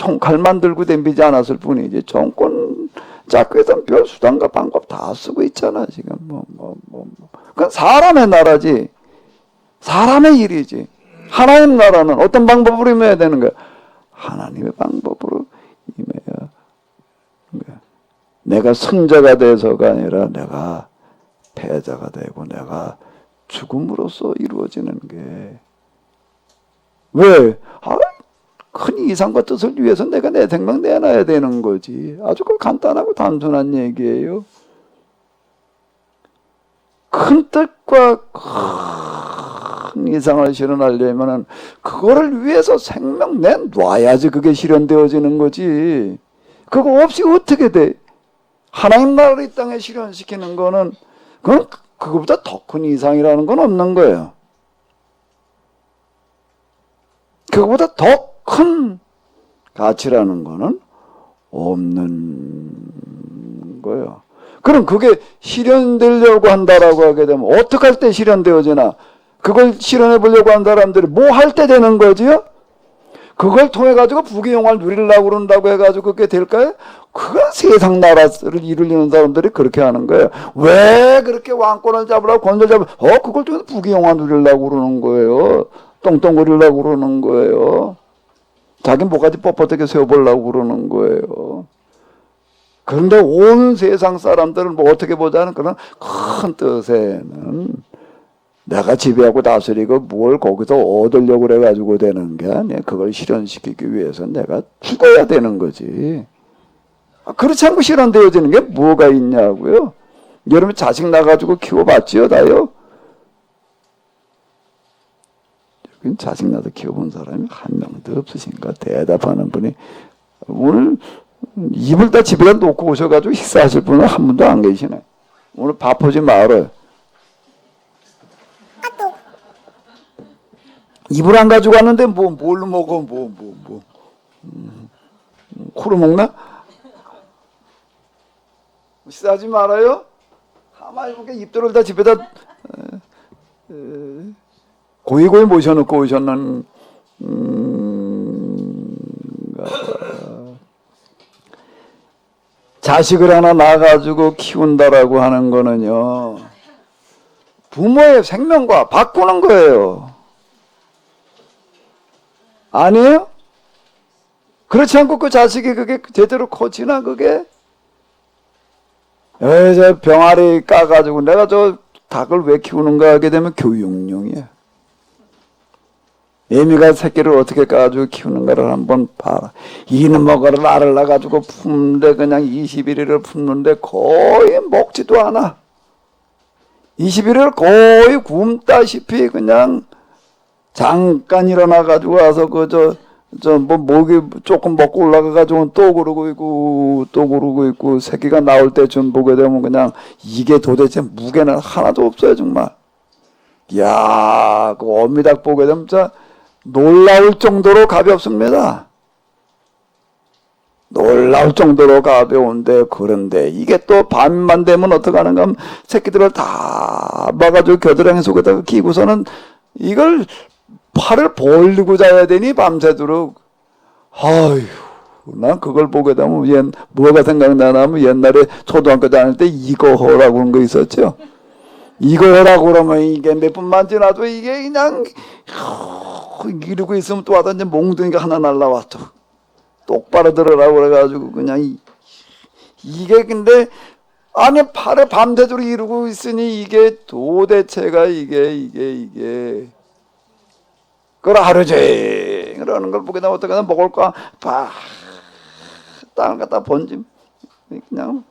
총칼만 들고 덤비지 않았을 뿐이지 정권 잡기 위해서는 별 수단과 방법 다 쓰고 있잖아 지금 그건 사람의 나라지 사람의 일이지. 하나님 나라는 어떤 방법으로 임해야 되는 거야? 하나님의 방법으로 임해야 하는 거야. 내가 승자가 돼서가 아니라 내가 패자가 되고 내가 죽음으로써 이루어지는 게 왜? 큰 이상과 뜻을 위해서 내가 내 생명 내놔야 되는 거지. 아주 그 간단하고 단순한 얘기예요. 큰 뜻과 큰 이상을 실현하려면은 그거를 위해서 생명 내놔야지 그게 실현되어지는 거지. 그거 없이 어떻게 돼? 하나님 나라를 이 땅에 실현시키는 거는 그건 그거보다 더 큰 이상이라는 건 없는 거예요. 그거보다 더 큰 가치라는 거는 없는 거예요. 그럼 그게 실현되려고 한다라고 하게 되면 어떻게 할 때 실현되어지나? 그걸 실현해 보려고 한 사람들이 뭐 할 때 되는 거지요? 그걸 통해 가지고 부귀영화를 누리려고 그런다고 해가지고 그게 될까요? 그건 세상 나라를 이루려는 사람들이 그렇게 하는 거예요. 왜 그렇게 왕권을 잡으라고 권세를 잡으라고 그걸 통해서 부귀영화 누리려고 그러는 거예요. 똥똥거리려고 그러는 거예요. 자기 뭐까지 뻣뻣하게 세워보려고 그러는 거예요. 그런데 온 세상 사람들은 뭐 어떻게 보자는 그런 큰 뜻에는 내가 지배하고 다스리고 뭘 거기서 얻으려고 그래가지고 되는 게 아니야. 그걸 실현시키기 위해서 내가 죽어야 되는 거지. 그렇지 않고 실현되어지는 게 뭐가 있냐고요. 여러분 자식 나가지고 키워봤지요 다요? 여긴 자식 나도 키워본 사람이 한 명도 없으신가? 대답하는 분이 오늘 입을 다 집에다 놓고 오셔가지고 식사하실 분은 한 분도 안 계시네. 오늘 바쁘지 말아요. 입을 안 가지고 왔는데 뭘로 먹어? 코로 먹나? 식사하지 말아요. 가만히 보게 입들을 다 집에다 고이고이 모셔놓고 오셨는 자식을 하나 낳아가지고 키운다라고 하는 거는요 부모의 생명과 바꾸는 거예요. 아니에요? 그렇지 않고 그 자식이 그게 제대로 커지나 그게? 저 병아리 까가지고 내가 저 닭을 왜 키우는가 하게 되면 교육용이야. 애미가 새끼를 어떻게 까가지고 키우는가를 한번 봐라. 이는 먹어라 알을 낳아가지고 품는데 그냥 21일을 품는데 거의 먹지도 않아. 21일을 거의 굶다시피 그냥 잠깐 일어나가지고 와서 목이 조금 먹고 올라가가지고 또 그러고 있고 새끼가 나올 때쯤 보게 되면 그냥 이게 도대체 무게는 하나도 없어요 정말. 이야 그 어미닭 보게 되면 진짜 놀라울 정도로 가볍습니다. 놀라울 정도로 가벼운데 그런데 이게 또 밤만 되면 어떡하는가 하면 새끼들을 다 막아주고 겨드랑이 속에다가 끼고서는 이걸 팔을 벌리고 자야 되니 밤새도록. 아휴 난 그걸 보게 되면 뭐가 생각나나 하면 옛날에 초등학교 다닐 때 이거 허라고 하는 거 있었죠. 이거 하라고 그러면 이게 몇 분만 지나도 이게 그냥 이러고 있으면 또 와서 이제 몽둥이가 하나 날라와 또 똑바로 들으라고 그래가지고 그냥 이게 근데 안에 팔에 밤새도록 이러고 있으니 이게 도대체가 이게 그걸 하루 종일 그러는 걸 보게 되면 어떻게 먹을 거 땅을 갖다 번짐 그냥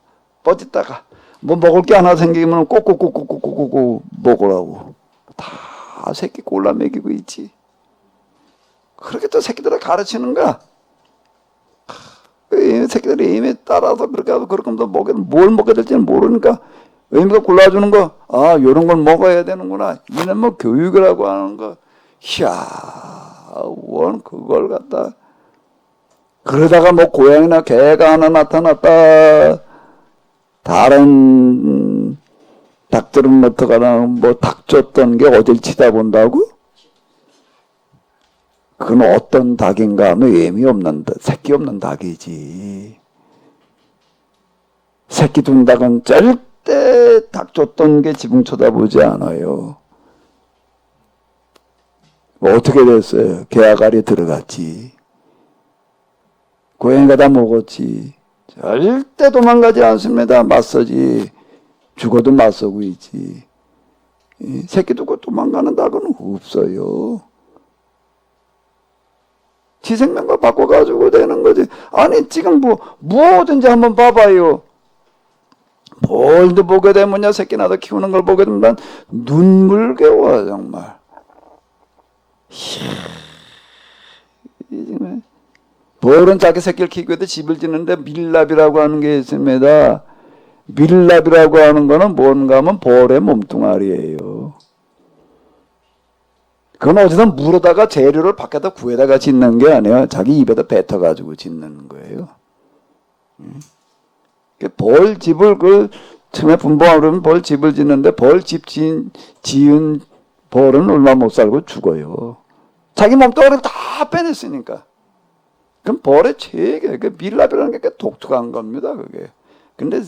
버티다가 뭐 먹을 게 하나 생기면 꼭꼭꼭꼭꼭꼭 먹으라고 다 새끼 골라 먹이고 있지. 그렇게 또 새끼들을 가르치는 거야. 새끼들이 이미 따라서 그렇게 하고 그렇게 하면 뭘 먹게 될지는 모르니까 의미가 골라주는 거. 요런 걸 먹어야 되는구나. 이는 뭐 교육이라고 하는 거. 이야 원 그걸 갖다 그러다가 뭐 고양이나 개가 하나 나타났다. 다른 닭들은 어떡하나 뭐 닭 쫓던 게 어딜 치다 본다고? 그건 어떤 닭인가 하면 애미 없는 닭, 새끼 없는 닭이지. 새끼 둔 닭은 절대 닭 줬던 게 지붕 쳐다보지 않아요. 뭐 어떻게 됐어요? 개아가리 들어갔지. 고양이가 다 먹었지. 절대 도망가지 않습니다. 맞서지. 죽어도 맞서고 있지. 새끼 두고 도망가는 닭은 없어요. 지 생명과 바꿔가지고 되는 거지. 아니 지금 뭐든지 한번 봐봐요. 뭘도 보게 되면요, 새끼 나도 키우는 걸 보게 되면 눈물겨워 정말. 벌은 자기 새끼를 키우기 위해 집을 짓는데 밀랍이라고 하는 게 있습니다. 밀랍이라고 하는 거는 뭔가 하면 벌의 몸뚱아리예요. 그건 어디서 물어다가 재료를 밖에다 구해다가 짓는 게 아니에요. 자기 입에다 뱉어가지고 짓는 거예요. 벌 집을 처음에 분봉하면 벌 집을 짓는데 벌 집 지은 벌은 얼마 못 살고 죽어요. 자기 몸뚱아리를 다 빼냈으니까. 그럼 벌의 최계, 밀랍이라는 게 독특한 겁니다, 그게. 근데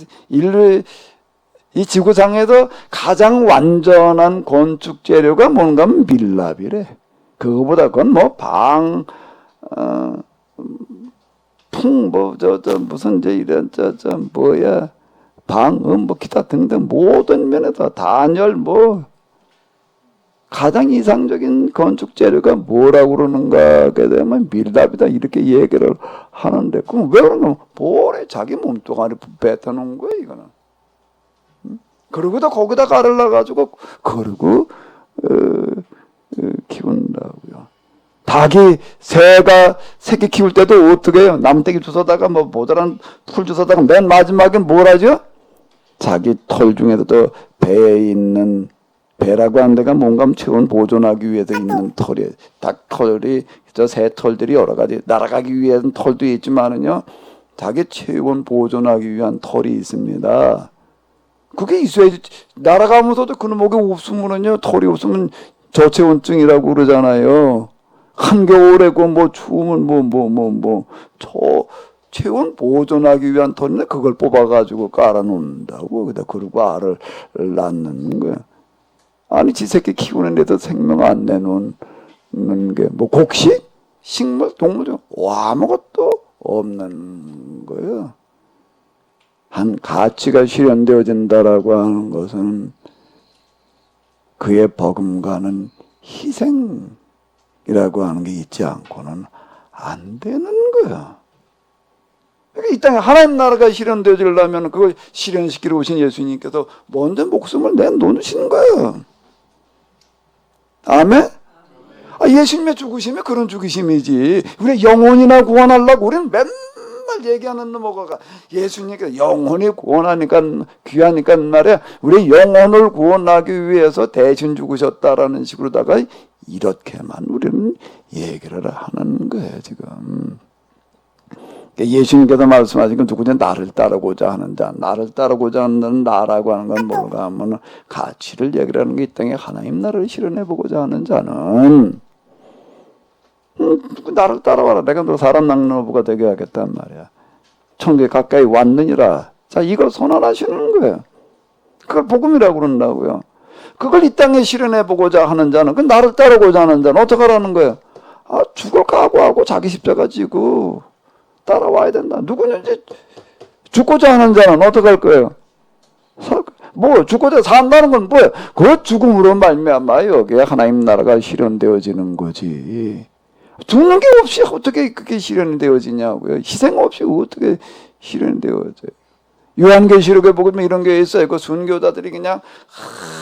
이 지구상에서 가장 완전한 건축 재료가 뭔가 하면 밀랍이래. 그거보다 그건 무슨 이런 뭐야 방음 기타 등등 모든 면에서 단열 가장 이상적인 건축 재료가 뭐라고 그러는가 하게 되면 밀랍이다 이렇게 얘기를 하는데 그럼 왜 그런가? 볼에 자기 몸뚱아리 뱉어놓은 거야 이거는. 그러고도 거기다 가를 놔가지고 그러고 키운다고요. 닭이 새가 새끼 키울 때도 어떻게 해요? 나무떼기 주워다가 모자란 풀 주워다가 맨 마지막엔 뭘 하죠? 자기 털 중에서도 배에 있는 배라고 하는 데가 뭔가 체온 보존하기 위해서 있는 털이에요. 닭 털이 새 털들이 여러 가지 날아가기 위한 털도 있지만은요. 자기 체온 보존하기 위한 털이 있습니다. 그게 있어야지. 날아가면서도 그놈에게 없으면은요. 털이 없으면 저체온증이라고 그러잖아요. 한겨울에 추우면 체온 보존하기 위한 털인데 그걸 뽑아가지고 깔아놓는다고. 그러고 알을 낳는 거야. 아니 지 새끼 키우는 데도 생명 안 내놓는 게 곡식? 식물? 동물 중 아무것도 없는 거예요. 한 가치가 실현되어진다라고 하는 것은 그에 버금가는 희생이라고 하는 게 있지 않고는 안 되는 거야. 그러니까 이 땅에 하나님 나라가 실현되어지려면 그걸 실현시키러 오신 예수님께서 먼저 목숨을 내놓으시는 거예요. 아멘? 예수님의 죽으심이 그런 죽으심이지. 우리 영혼이나 구원하려고 우리는 맨날 얘기하는 뭐가 예수님께서 영혼이 구원하니까 귀하니까 말이야. 우리 영혼을 구원하기 위해서 대신 죽으셨다라는 식으로다가 이렇게만 우리는 얘기를 하는 거예요 지금. 예수님께서 말씀하신 건 누구냐? 나를 따르고자 하는 자. 나를 따르고자 하는 나라고 하는 건 뭔가 하면 가치를 얘기를 하는 게 이 땅에 하나님 나라를 실현해보고자 하는 자는 나를 따라와라. 내가 너 사람 낚는 어부가 되게 하겠단 말이야. 천국에 가까이 왔느니라. 자, 이걸 선언하시는 거예요. 그걸 복음이라고 그런다고요. 그걸 이 땅에 실현해보고자 하는 자는, 그 나를 따르고자 하는 자는 어떻게 하라는 거예요? 죽을 각오하고 자기 십자가 지고 따라와야 된다. 누구든지 죽고자 하는 자는 어떻게 할 거예요? 죽고자 산다는 건 뭐예요? 그 죽음으로 말미암아 여기에 하나님 나라가 실현되어지는 거지. 죽는 게 없이 어떻게 그게 실현이 되어지냐고요. 희생 없이 어떻게 실현이 되어져요. 요한계시록에 보면 이런 게 있어요. 그 순교자들이 그냥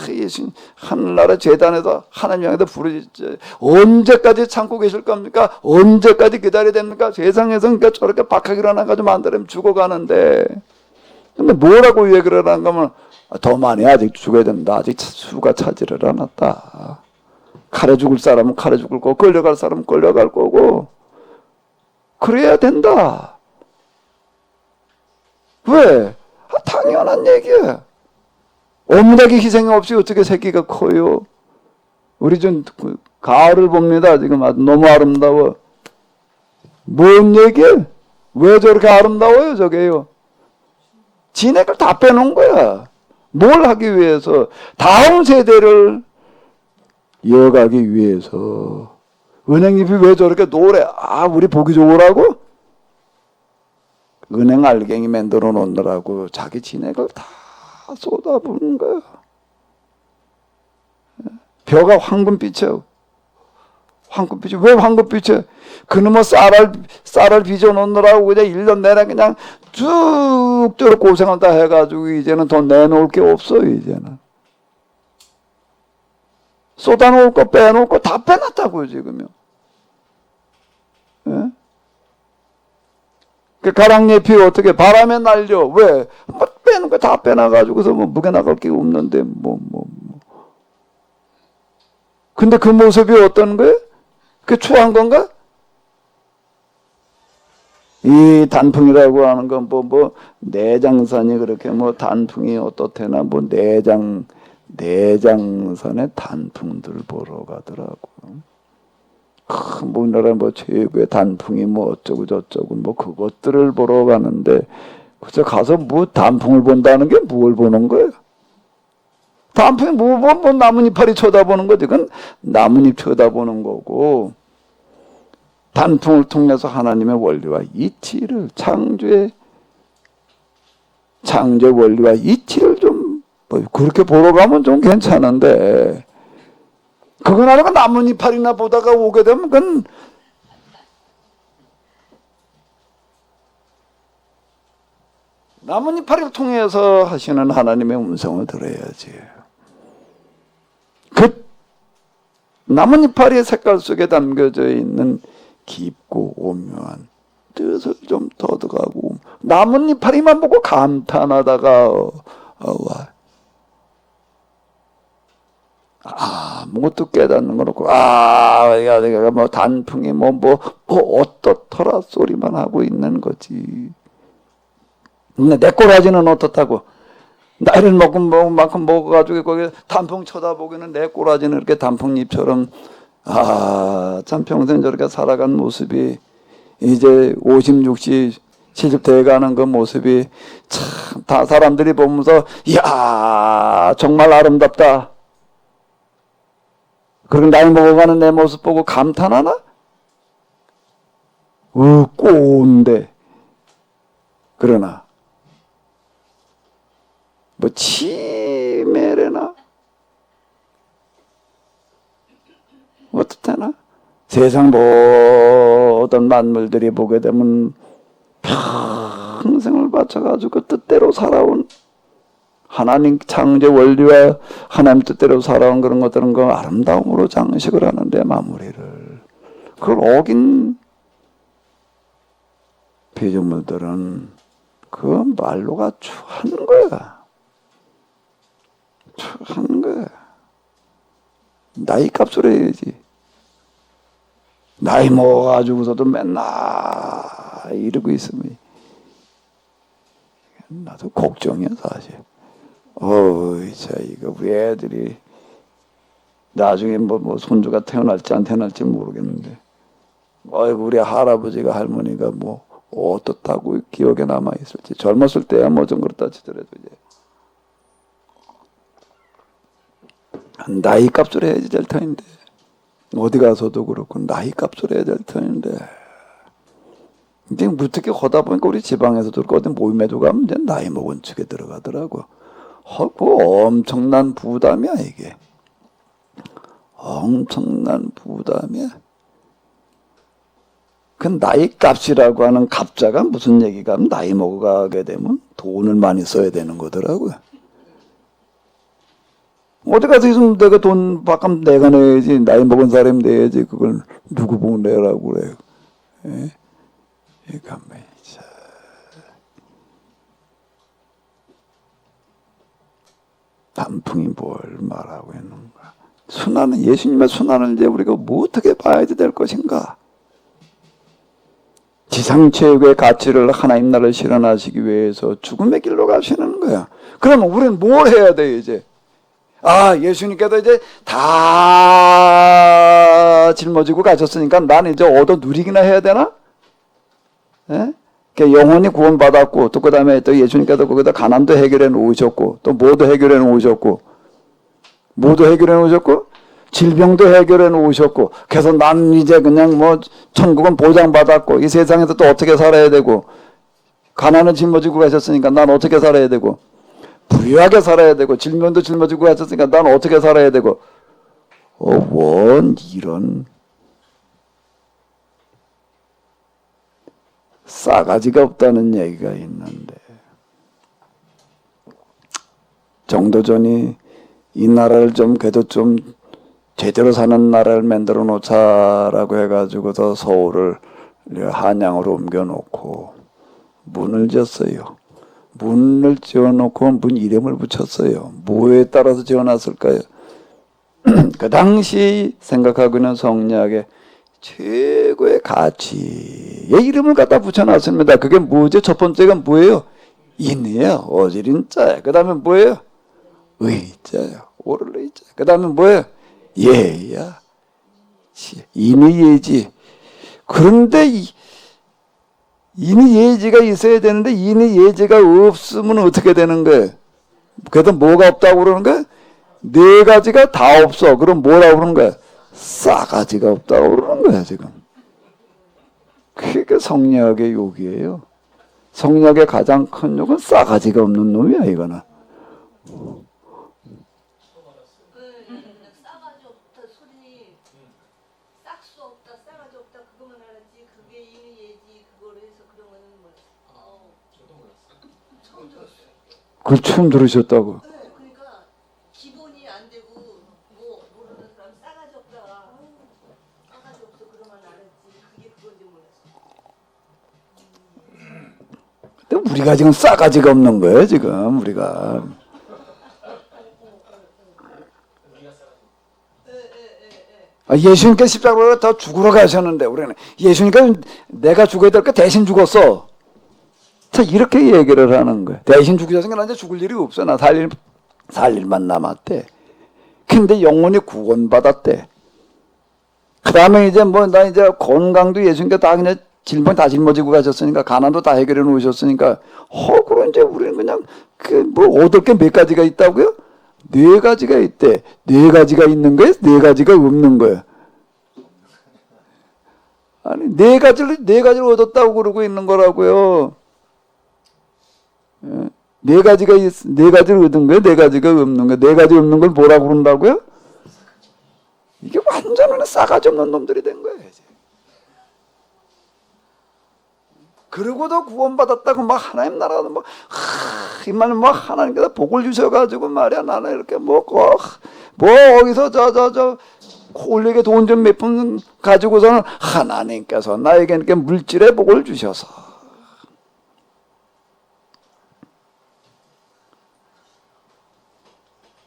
예수님 하늘나라 재단에서 하나님 향해서 부르짖죠. 언제까지 참고 계실 겁니까? 언제까지 기다려야 됩니까? 세상에서 그러니까 저렇게 박하게 일어나가지고 만들면 죽어가는데 근데 뭐라고 얘기를 하는 거면 더 많이 아직 죽어야 된다. 아직 수가 차지를 않았다. 칼에 죽을 사람은 칼에 죽을 거고 끌려갈 사람은 끌려갈 거고 그래야 된다. 왜? 당연한 얘기야. 어머니에게 희생이 없이 어떻게 새끼가 커요? 우리 좀 가을을 봅니다. 지금 아주 너무 아름다워. 뭔 얘기야? 왜 저렇게 아름다워요, 저게요? 진액을 다 빼놓은 거야. 뭘 하기 위해서? 다음 세대를 이어가기 위해서. 은행잎이 왜 저렇게 노래? 아, 우리 보기 좋으라고? 은행 알갱이 만들어 놓느라고 자기 진액을 다 쏟아부은 거야. 벼가 황금빛이야. 황금빛이 왜 황금빛이야? 그놈의 쌀을 빚어 놓느라고 그냥 1년 내내 그냥 쭉쭉 고생을 다 해가지고 이제는 돈 내놓을 게 없어. 이제는 쏟아놓을 거 빼놓을 거 다 빼놨다고요 지금요. 예? 그 가랑잎이 어떻게 바람에 날려? 왜? 뭐 빼는 거 다 빼놔가지고서 뭐 무게 나갈 게 없는데 근데 그 모습이 어떤 거예요? 그게 추한 건가? 이 단풍이라고 하는 건 내장산이 그렇게 단풍이 어떻대나 내장산의 단풍들 보러 가더라고. 우리나라 최고의 단풍이 어쩌고 저쩌고 그것들을 보러 가는데 그저 가서 단풍을 본다는 게 뭘 보는 거예요? 단풍이 나뭇잎파리 쳐다보는 거지. 그건 나뭇잎 쳐다보는 거고 단풍을 통해서 하나님의 원리와 이치를 창조의 원리와 이치를 좀 그렇게 보러 가면 좀 괜찮은데 그건 아니고 나뭇잎파리나 보다가 오게 되면 그건 나뭇잎파리를 통해서 하시는 하나님의 음성을 들어야지. 그 나뭇잎파리의 색깔 속에 담겨져 있는 깊고 오묘한 뜻을 좀 터득하고 나뭇잎파리만 보고 감탄하다가 와. 아무것도 깨닫는 거 없고 내가 단풍이 어떻더라 소리만 하고 있는 거지. 근데 내 꼬라지는 어떻다고? 나이를 먹은 만큼 먹어가지고 거기 단풍 쳐다보기는 내 꼬라지는 이렇게 단풍잎처럼 참 평생 저렇게 살아간 모습이 이제 50, 60, 70 돼가는 그 모습이 참 다 사람들이 보면서 이야 정말 아름답다. 그리고 나이 먹어가는 내 모습 보고 감탄하나? 꼰대. 그러나 치매래나? 어떻다나? 세상 모든 만물들이 보게 되면 평생을 바쳐가지고 그 뜻대로 살아온 하나님 창조 원리와 하나님 뜻대로 살아온 그런 것들은 그 아름다움으로 장식을 하는데 마무리를 그걸 어긴 피조물들은 그 말로가 추한 거야. 추한 거야. 나이 값을 해야지. 나이 먹어가지고서도 맨날 이러고 있으면 나도 걱정이야 사실. 이거 우리 애들이 나중에 손주가 태어날지 안 태어날지 모르겠는데 우리 할아버지가 할머니가 어떻다고 기억에 남아있을지. 젊었을 때야 좀 그렇다 치더라도 이제 나이 값을 해야지 될 터인데 어디 가서도 그렇고 나이 값을 해야 될 터인데 이제 어떻게 하다 보니까 우리 지방에서도 그렇고 어디 모임에도 가면 이제 나이 먹은 축에 들어가더라고. 엄청난 부담이야 이게. 엄청난 부담이야. 그 나이 값이라고 하는 갑자가 무슨 얘기가 하면 나이 먹어가게 되면 돈을 많이 써야 되는 거더라고요. 어디 가서 있으면 내가 돈 바깥 내가 내야지. 나이 먹은 사람이 내야지. 그걸 누구 보고 내라고 그래요. 예? 가만히 있자. 단풍이 뭘 말하고 있는가. 순환은 예수님의 순환을 이제 우리가 어떻게 봐야 될 것인가. 지상 최고의 가치를 하나님 나라를 실현하시기 위해서 죽음의 길로 가시는 거야. 그러면 우리는 뭘 해야 돼 이제? 아, 예수님께서 이제 다 짊어지고 가셨으니까 나는 이제 얻어 누리기나 해야 되나? 예? 그러니까 영혼이 구원받았고, 또 그 다음에 또 예수님께서 거기다 가난도 해결해 놓으셨고, 또 뭐도 해결해 놓으셨고, 질병도 해결해 놓으셨고, 그래서 난 이제 그냥 뭐, 천국은 보장받았고, 이 세상에서 또 어떻게 살아야 되고, 가난은 짊어지고 가셨으니까 난 어떻게 살아야 되고, 부유하게 살아야 되고, 질병도 짊어지고 가셨으니까 난 어떻게 살아야 되고, 원 이런 싸가지가 없다는 얘기가 있는데, 정도전이 이 나라를 좀 그래도 좀 제대로 사는 나라를 만들어 놓자라고 해가지고서 서울을 한양으로 옮겨놓고 문을 지었어요. 문을 지어놓고 문 이름을 붙였어요. 뭐에 따라서 지어놨을까요? 그 당시 생각하고 있는 성리학의 최고의 가치의 이름을 갖다 붙여놨습니다. 그게 뭐죠? 첫 번째가 뭐예요? 인이에요. 어지린자예요. 그 다음에 뭐예요? 의자예요. 오를 의자. 그 다음에 뭐예요? 예야. 인의 예지. 그런데 인의 예지가 있어야 되는데 인의 예지가 없으면 어떻게 되는 거예요? 그래도 뭐가 없다고 그러는 거예요? 네 가지가 다 없어. 그럼 뭐라고 그러는 거예요? 싸가지가 없다고 그러는 거야 지금. 그게 성리학의 욕이에요. 성리학의 가장 큰 욕은 싸가지가 없는 놈이야 이거는. 싸가지 없다 소리, 싹수 없다, 싸가지 없다 그것만 알았지 그게 인의 예지 그걸 해서 그런 거는 몰랐어. 저도 몰랐어요. 처음 들었어요. 그걸 처음 들으셨다고. 네, 그러니까 기본이 안 되고 뭐 모르는 사람 싸가지 없다, 싸가지 없어 그것만 알았지 그게 그건지 몰랐어. 근데 우리가 지금 싸가지가 없는 거예요 지금 우리가. 예수님께서 십자가로 더 죽으러 가셨는데 우리는 예수님께서 내가 죽어야 될 거 대신 죽었어. 자 이렇게 얘기를 하는 거예요. 대신 죽으셨으니까 나 이제 죽을 일이 없어. 나 살 일만 남았대. 근데 영혼이 구원받았대. 그 다음에 이제 뭐 나 이제 건강도 예수님께서 다 그냥 질병 다 짊어지고 가셨으니까 가난도 다 해결해 놓으셨으니까 그럼 이제 우리는 그냥 그 뭐 얻을 게 몇 가지가 있다고요? 네 가지가 있대. 네 가지가 있는 거예요? 네 가지가 없는 거예요? 아니 네 가지를 얻었다고 그러고 있는 거라고요. 네 가지가 네 가지를 얻은 거예요? 네 가지가 없는 거예요? 네 가지 없는 걸 뭐라고 그런다고요? 이게 완전히 싸가지 없는 놈들이 된 거예요. 이제. 그러고도 구원받았다고 막 하나님 나라는 뭐 이만 뭐 하나님께서 복을 주셔가지고 말이야 나는 이렇게 먹고 뭐 어디서 저 콜리게 돈 좀 몇 푼 가지고서는 하나님께서 나에게 이렇게 물질의 복을 주셔서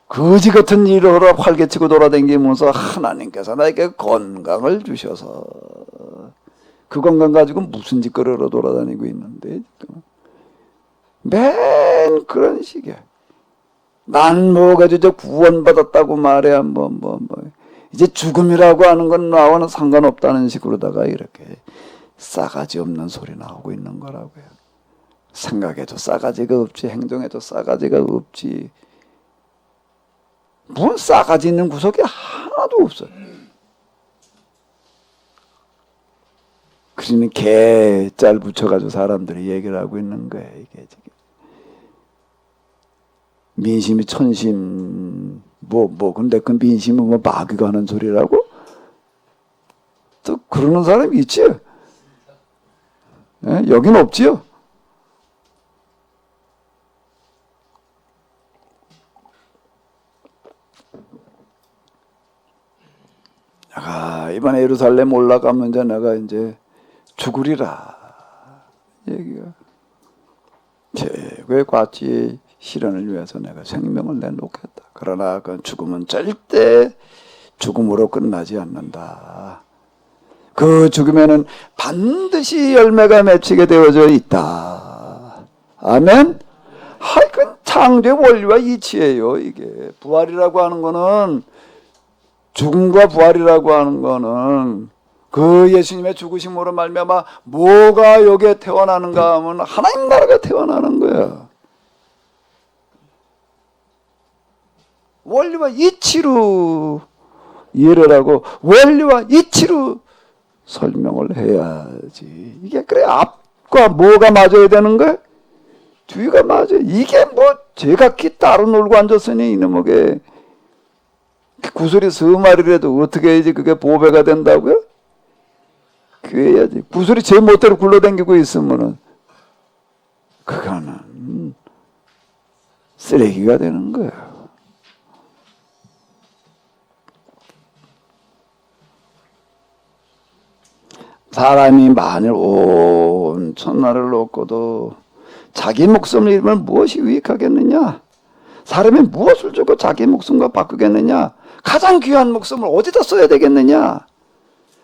거지 같은 일을 하러 활개치고 돌아다니면서 하나님께서 나에게 건강을 주셔서 그 건강 가지고 무슨 짓거리로 돌아다니고 있는데 맨 그런 식이야. 난 뭐가 이제 구원받았다고 말해야 뭐 이제 죽음이라고 하는 건 나와는 상관없다는 식으로다가 이렇게 싸가지 없는 소리 나오고 있는 거라고요. 생각에도 싸가지가 없지, 행동에도 싸가지가 없지. 무슨 싸가지 있는 구석이 하나도 없어요. 그러니 개짤 붙여가지고 사람들이 얘기를 하고 있는 거예요. 이게 지금 민심이 천심 근데 그 민심은 뭐 마귀가 하는 소리라고? 또 그러는 사람이 있지? 예? 여긴 없지요? 이번에 예루살렘 올라가면 이제 내가 이제 죽으리라 얘기가 최고의 과치의 실현을 위해서 내가 생명을 내놓겠다. 그러나 그 죽음은 절대 죽음으로 끝나지 않는다. 그 죽음에는 반드시 열매가 맺히게 되어져 있다. 아멘. 그건 창조의 원리와 이치예요. 이게 부활이라고 하는 거는, 죽음과 부활이라고 하는 거는 그 예수님의 죽으심으로 말미암아 뭐가 여기에 태어나는가 하면 하나님 나라가 태어나는 거야. 원리와 이치로 이해를 하고 원리와 이치로 설명을 해야지. 이게 그래 앞과 뭐가 맞아야 되는 거야? 뒤가 맞아. 이게 뭐 제각기 따로 놀고 앉았으니 이놈에게 구슬이 3마리라도 어떻게 해야지 그게 보배가 된다고요? 그래야지. 구슬이 제 멋대로 굴러다니고 있으면은 그거는 쓰레기가 되는 거야. 사람이 만일 온 천하를 놓고도 자기 목숨을 잃으면 무엇이 유익하겠느냐? 사람이 무엇을 주고 자기 목숨과 바꾸겠느냐? 가장 귀한 목숨을 어디다 써야 되겠느냐?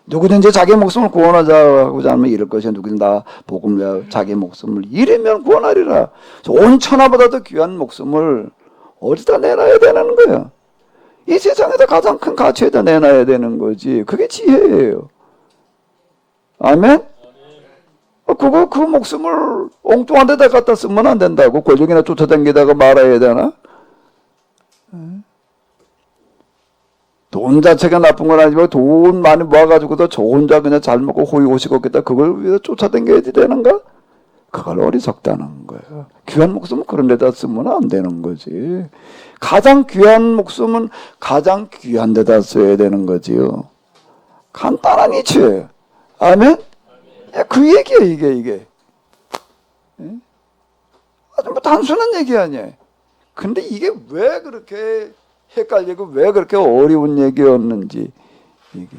누구든지 자기 목숨을 구원하자고자 하면 잃을 것이야. 누구든지 나 복음을 자기 목숨을 잃으면 구원하리라. 온 천하보다도 귀한 목숨을 어디다 내놔야 되는 거야? 이 세상에서 가장 큰 가치에다 내놔야 되는 거지. 그게 지혜예요. 아멘? 그 목숨을 엉뚱한 데다 갖다 쓰면 안 된다고. 권력이나 쫓아다니다가 말아야 되나? 돈 자체가 나쁜 건 아니지만 돈 많이 모아가지고도 저 혼자 그냥 잘 먹고 호의호식 걷겠다. 그걸 위해서 쫓아다녀야지 되는가? 그걸 어리석다는 거예요. 귀한 목숨은 그런 데다 쓰면 안 되는 거지. 가장 귀한 목숨은 가장 귀한 데다 써야 되는 거지요. 간단한 이치예요. 아멘? 그 얘기야 이게. 아주 뭐 단순한 얘기 아니에요. 근데 이게 왜 그렇게 헷갈리고 왜 그렇게 어려운 얘기였는지 이게.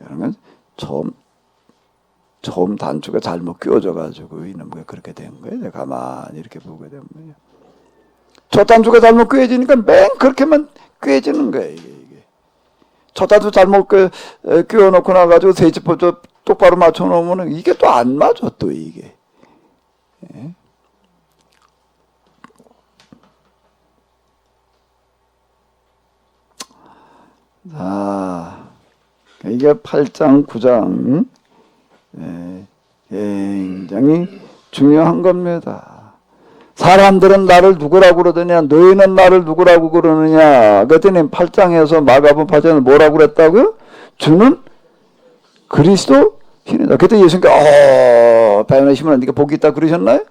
그러면 처음 단추가 잘못 끼워져 가지고 이놈이 그렇게 된 거예요. 내가 가만히 이렇게 보게 되면 첫 단추가 잘못 끼워지니까 맨 그렇게만 끼워지는 거예요. 이게. 첫 단추 잘못 끼워놓고 나가지고 세 집 똑바로 맞춰놓으면 이게 또 안 맞아 또 이게. 예? 자, 이게 8장, 9장 굉장히 중요한 겁니다. 사람들은 나를 누구라고 그러더냐? 너희는 나를 누구라고 그러느냐? 그랬더니 8장에서 마가복음 8장에서 뭐라고 그랬다고요? 주는 그리스도 신이다. 그때 예수님께서 바요나 시몬아 네가 복이 있다 그러셨나요?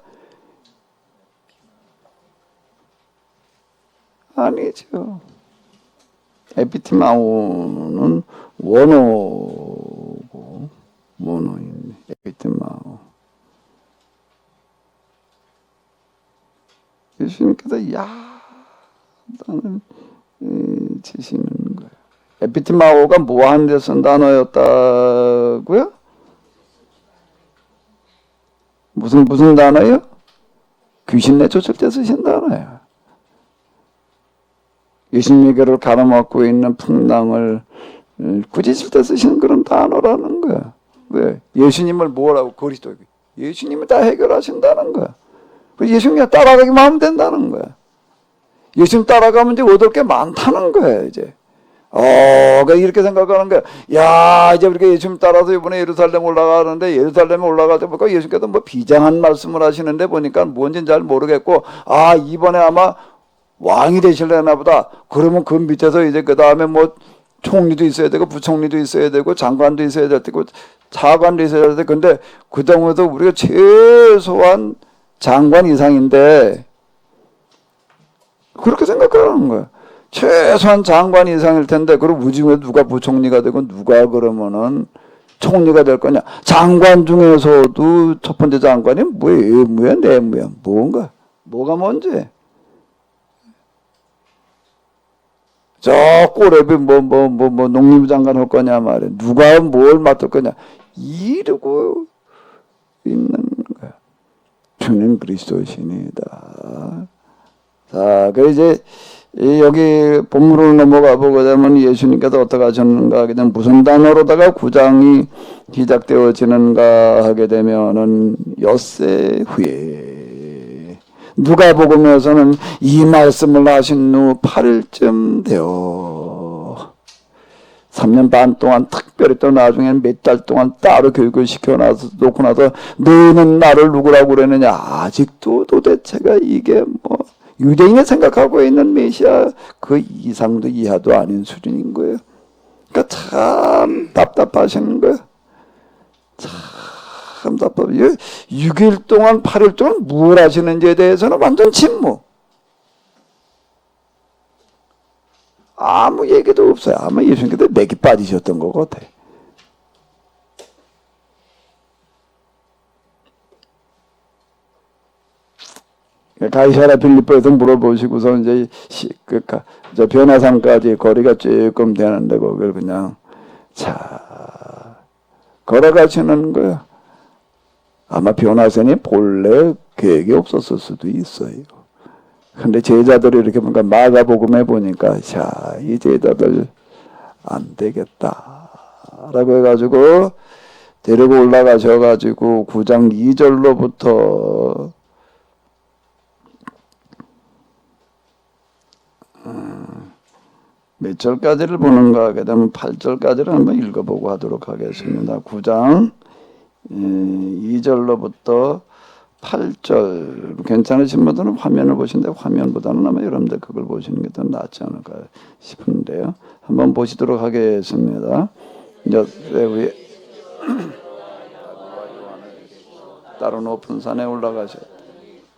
아니죠. 에피티마오는 원어고 원어인 에피티마오. 예수님께서 나는 지시는 거예요. 에피티마오가 뭐 하는 데 쓴 단어였다고요? 무슨 단어요? 귀신 내쫓을 때 쓰신 단어예요. 예수님에게를 가로막고 있는 풍랑을 꾸짖을 때 쓰시는 그런 단어라는 거야. 왜? 예수님을 뭐라고? 그리스도. 예수님이 다 해결하신다는 거야. 예수님 따라가기만 하면 된다는 거야. 예수님 따라가면 이제 얻을 게 많다는 거야, 이제. 이렇게 생각하는 거야. 야, 이제 우리가 예수님 따라서 이번에 예루살렘 올라가는데, 예루살렘에 올라갈 때 보니까 예수님께서 뭐 비장한 말씀을 하시는데 보니까 뭔지는 잘 모르겠고, 이번에 아마 왕이 되실려나 보다. 그러면 그 밑에서 이제 그 다음에 뭐 총리도 있어야 되고, 부총리도 있어야 되고, 장관도 있어야 되고, 차관도 있어야 되고, 근데 그 동안에도 우리가 최소한 장관 이상인데, 그렇게 생각하는 거야. 최소한 장관 이상일 텐데, 그럼 우리 중에 누가 부총리가 되고, 누가 그러면은 총리가 될 거냐. 장관 중에서도 첫 번째 장관이 뭐야? 외무야, 내무야? 뭔가? 뭐가 뭔지? 저 꼬레비 농림부 장관 할 거냐 말이야. 누가 뭘 맡을 거냐. 이러고 있는 거야. 주는 그리스도신이다. 자, 그 이제 여기 본문으로 넘어가 보게 되면 예수님께서 어떻게 하셨는가 하게 되면 무슨 단어로다가 9장이 시작되어지는가 하게 되면은 엿새 후에 누가복음에서는 이 말씀을 하신 후 8일쯤 되어 3년 반 동안 특별히 또 나중에는 몇 달 동안 따로 교육을 놓고 나서 너는 나를 누구라고 그러느냐. 아직도 도대체가 이게 뭐 유대인이 생각하고 있는 메시아 그 이상도 이하도 아닌 수준인 거예요. 그러니까 참 답답하시는 거예요. 참 답답해요. 6일 동안 8일 동안 뭘 하시는지에 대해서는 완전 침묵. 아무 얘기도 없어요. 아마 예수님께서 맥이 빠지셨던 것 같아. 가이사랴 빌립보에서 물어보시고서 이제 저 변화산까지 거리가 조금 되는데 거기를 그냥 걸어가시는 거예요. 아마 변화산이 본래 계획이 없었을 수도 있어요. 근데 제자들이 이렇게 보니까 마가복음에 보니까 이 제자들 안 되겠다 라고 해가지고 데리고 올라가셔가지고 9장 2절로부터 몇 절까지를 보는가 하게 되면 8절까지를 한번 읽어보고 하도록 하겠습니다. 9장 2절로부터 8절 괜찮으신 분들은 화면을 보시는데 화면보다는 아마 여러분들 그걸 보시는 게 더 낫지 않을까 싶은데요. 한번 보시도록 하겠습니다. 우리 따로 높은 산에 올라가셨다.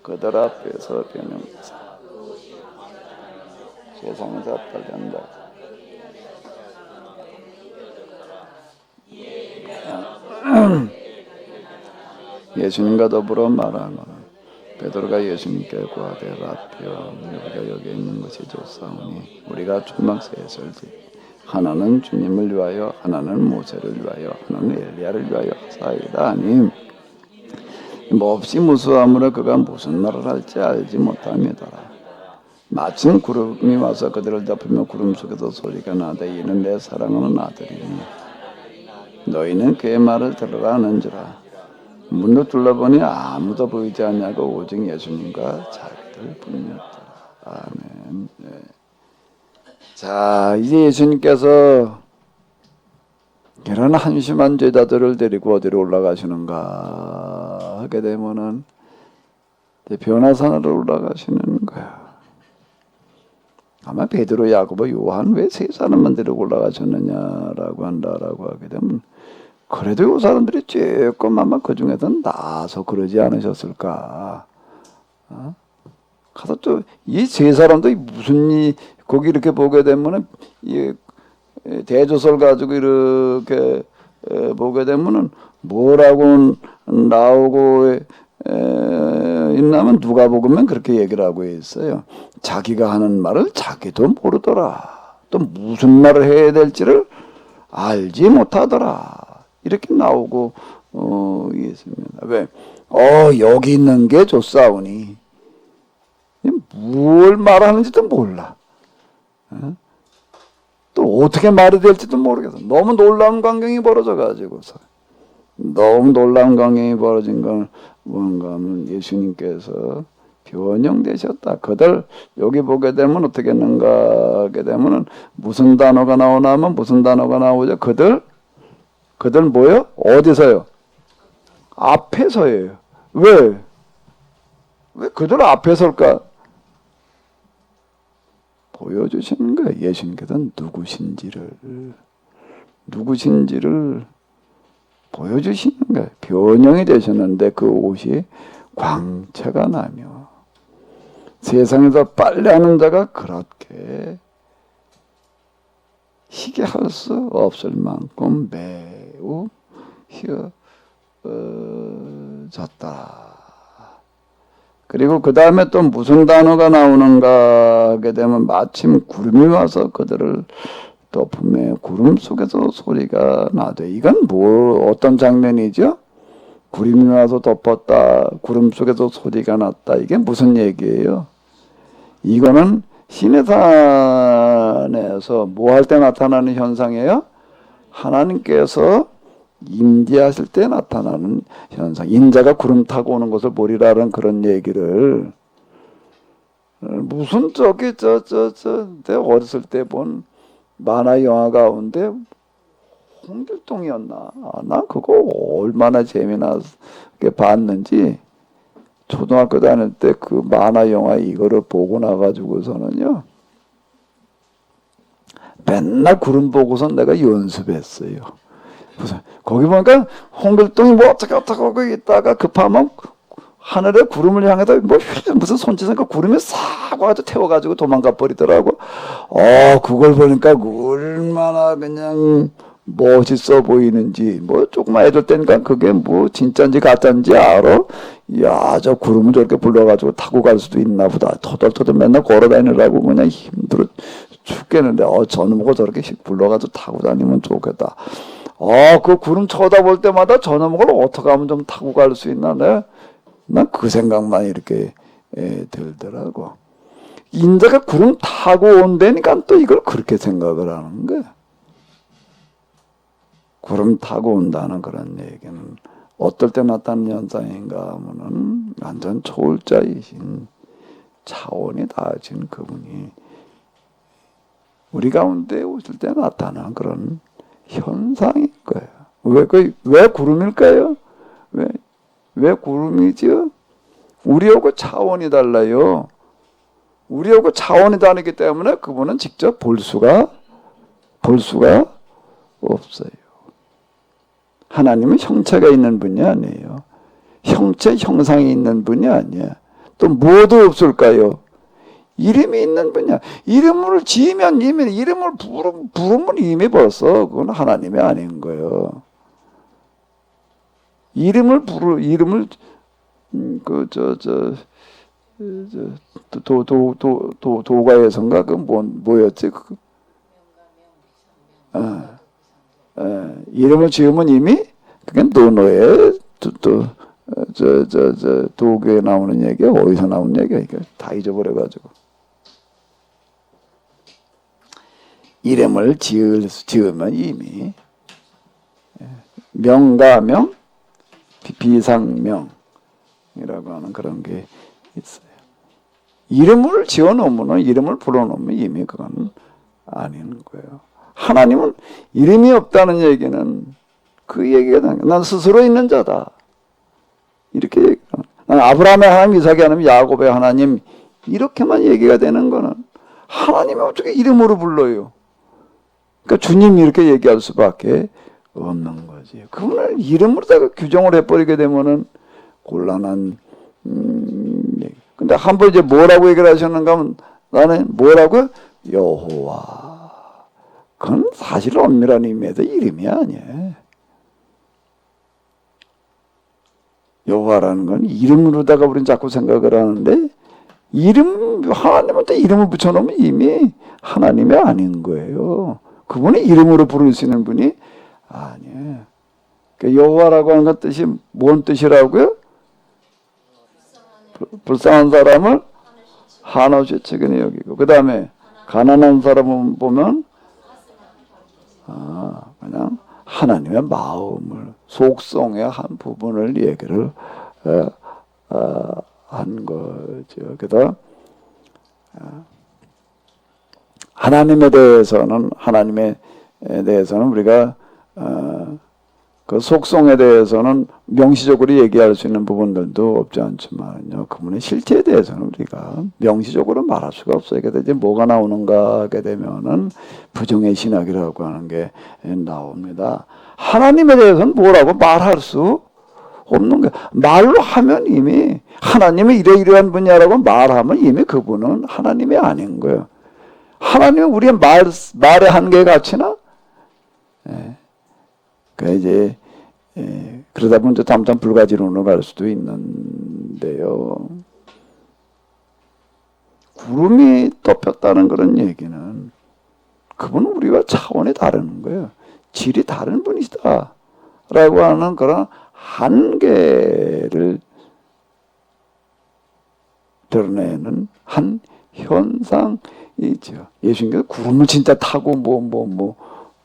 그들 앞에서 변형사 세상에서 앞달간다. 예수님과 더불어 말하노라. 베드로가 예수님께 구하되 라피어 우리가 여기 있는 것이 좋사오니 우리가 초막셋을 하나는 주님을 위하여 하나는 모세를 위하여 하나는 엘리야를 위하여 사이다 하니 몹시 무수하므로 그가 무슨 말을 할지 알지 못합니다. 마침 구름이 와서 그들을 덮으며 구름 속에서 소리가 나되 이는 내 사랑하는 아들이니 너희는 그의 말을 들으라 하는지라. 문을 둘러보니 아무도 보이지 않냐고 오직 예수님과 자기들 뿐이었더라. 아멘. 네. 자, 이제 예수님께서 이런 한심한 제자들을 데리고 어디로 올라가시는가 하게 되면은 변화산으로 올라가시는 거야. 아마 베드로, 야고보, 요한 왜 세 사람만 데리고 올라가셨느냐라고 한다라고 하게 되면 그래도 요 사람들이 조금 아마 그 중에서 나서 그러지 않으셨을까. 가서 또 이 세 사람도 무슨 거기 이렇게 보게 되면은 이 대조설 가지고 이렇게 보게 되면은 뭐라고 나오고 있나면 누가복음은 그렇게 얘기를 하고 있어요. 자기가 하는 말을 자기도 모르더라. 또 무슨 말을 해야 될지를 알지 못하더라. 이렇게 나오고 있습니다. 왜? 여기 있는 게 좋사오니 뭘 말하는지도 몰라. 또 어떻게 말이 될지도 모르겠어. 너무 놀라운 광경이 벌어져 가지고서 너무 놀라운 광경이 벌어진 건 뭔가 하면 예수님께서 변형되셨다. 그들 여기 보게 되면 어떻게 했는가 하게 되면은 무슨 단어가 나오나 하면 무슨 단어가 나오죠? 그들 뭐요? 어디서요? 앞에서예요. 왜 그들 앞에 설까? 보여주시는 거예요. 예수님께서 누구신지를 보여주시는 거예요. 변형이 되셨는데 그 옷이 광채가 나며 세상에서 빨래하는 자가 그렇게 희게 할 수 없을 만큼 매우 휘어졌다. 그리고 그 다음에 또 무슨 단어가 나오는가 하게 되면 마침 구름이 와서 그들을 덮음에 구름 속에서 소리가 나되 이건 어떤 장면이죠? 구름이 와서 덮었다. 구름 속에서 소리가 났다. 이게 무슨 얘기예요? 이거는 시내산에서 뭐 할 때 나타나는 현상이에요? 하나님께서 임재하실 때 나타나는 현상. 인자가 구름 타고 오는 것을 보리라는 그런 얘기를 무슨 저기 내가 어렸을 때 본 만화 영화 가운데 홍길동이었나? 나 그거 얼마나 재미나게 봤는지 초등학교 다닐 때 그 만화 영화 이거를 보고 나가지고서는요 맨날 구름 보고서 내가 연습했어요. 그래서 거기 보니까 홍길동이 뭐 어떻게 하고 있다가 급하면 하늘에 구름을 향해서 뭐 무슨 손짓인가 구름이 싹 와가지고 태워가지고 도망가 버리더라고. 그걸 보니까 얼마나 그냥 멋있어 보이는지 뭐 조그만 애들 때니까 그게 뭐 진짜인지 가짜인지 알아. 야, 저 구름을 저렇게 불러가지고 타고 갈 수도 있나 보다. 터덜터덜 맨날 걸어다니느라고 그냥 힘들어 죽겠는데 저놈하고 저렇게 불러가지고 타고 다니면 좋겠다. 그 구름 쳐다볼 때마다 저놈을 어떻게 하면 좀 타고 갈 수 있나. 난 그 생각만 이렇게 들더라고. 인자가 구름 타고 온다니까 또 이걸 그렇게 생각을 하는 거야. 구름 타고 온다는 그런 얘기는 어떨 때 나타나는 현상인가 하면은 완전 초월자이신 차원이 다하신 그분이 우리 가운데 오실 때 나타나는 그런 현상인 거예요. 왜 구름일까요? 왜 구름이지요? 우리하고 차원이 달라요. 우리하고 차원이 다르기 때문에 그분은 직접 볼 수가 없어요. 하나님은 형체가 있는 분이 아니에요. 형체, 형상이 있는 분이 아니에요. 또 뭐도 없을까요? 이름이 있는 분이야. 이름을 지으면 이미 이름을 부르면 이미 벌써 그건 하나님이 아닌 거예요. 도가에선가 그 뭐였지? 이름을 지으면 이미 그게 노노에 도교에 나오는 얘기야. 어디서 나오는 얘기야? 이게 다 잊어버려가지고 이름을 지으면 이미 명가명 비상명이라고 하는 그런 게 있어요. 이름을 지어놓으면 이름을 불어놓으면 이미 그건 아닌 거예요. 하나님은 이름이 없다는 얘기는 그 얘기가 난 스스로 있는 자다. 이렇게 얘기합니다. 난 아브라함의 하나님, 이삭의 하나님, 야곱의 하나님 이렇게만 얘기가 되는 거는 하나님이 어떻게 이름으로 불러요? 그러니까 주님이 이렇게 얘기할 수밖에 없는 거지. 그분을 이름으로다가 규정을 해버리게 되면은 곤란한 얘기. 근데 한번 이제 뭐라고 얘기를 하셨는가 하면 나는 뭐라고? 여호와. 그건 사실 엄밀한 의미에서 이름이 아니에요. 여호와라는 건 이름으로다가 우리는 자꾸 생각을 하는데 하나님한테 이름을 붙여놓으면 이미 하나님이 아닌 거예요. 그분이 이름으로 부를 수 있는 분이 아니에요. 그러니까 여호와라고 하는 것 뜻이 뭔 뜻이라고요? 불쌍한 사람을 한없이 측은히 여기고 그 다음에 가난한 사람을 보면 그냥 하나님의 마음을 속성의 한 부분을 얘기를 한 거죠. 그래서 하나님에 대해서는 우리가 그 속성에 대해서는 명시적으로 얘기할 수 있는 부분들도 없지 않지만요. 그분의 실체에 대해서는 우리가 명시적으로 말할 수가 없어요. 그래서 이제 뭐가 나오는가 하게 되면은 부정의 신학이라고 하는 게 나옵니다. 하나님에 대해서는 뭐라고 말할 수 없는 거예요. 말로 하면 이미 하나님이 이러이러한 분야라고 말하면 이미 그분은 하나님이 아닌 거예요. 하나님은 우리의 말의 한계에 갇히나? 이제 그러다 보면 잠깐 불가지론으로 갈 수도 있는데요. 구름이 덮였다는 그런 얘기는 그분은 우리와 차원이 다른 거예요. 질이 다른 분이시다 라고 하는 그런 한계를 드러내는 한 현상이죠. 예수님께서 구름을 진짜 타고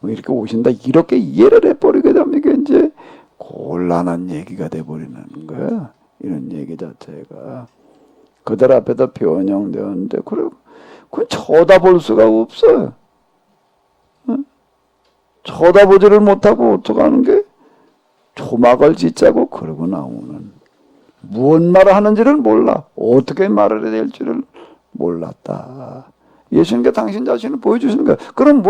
이렇게 오신다 이렇게 이해를 해버리게 되면 이게 이제 곤란한 얘기가 돼버리는 거야. 이런 얘기 자체가. 그들 앞에다 변형되었는데 그건 쳐다볼 수가 없어요. 쳐다보지를 못하고 어떡하는 게 초막을 짓자고 그러고 나오는 무언 말을 하는지를 몰라. 어떻게 말을 해야 될지를 몰랐다. 예수님께 당신 자신을 보여주시는 거야. 그럼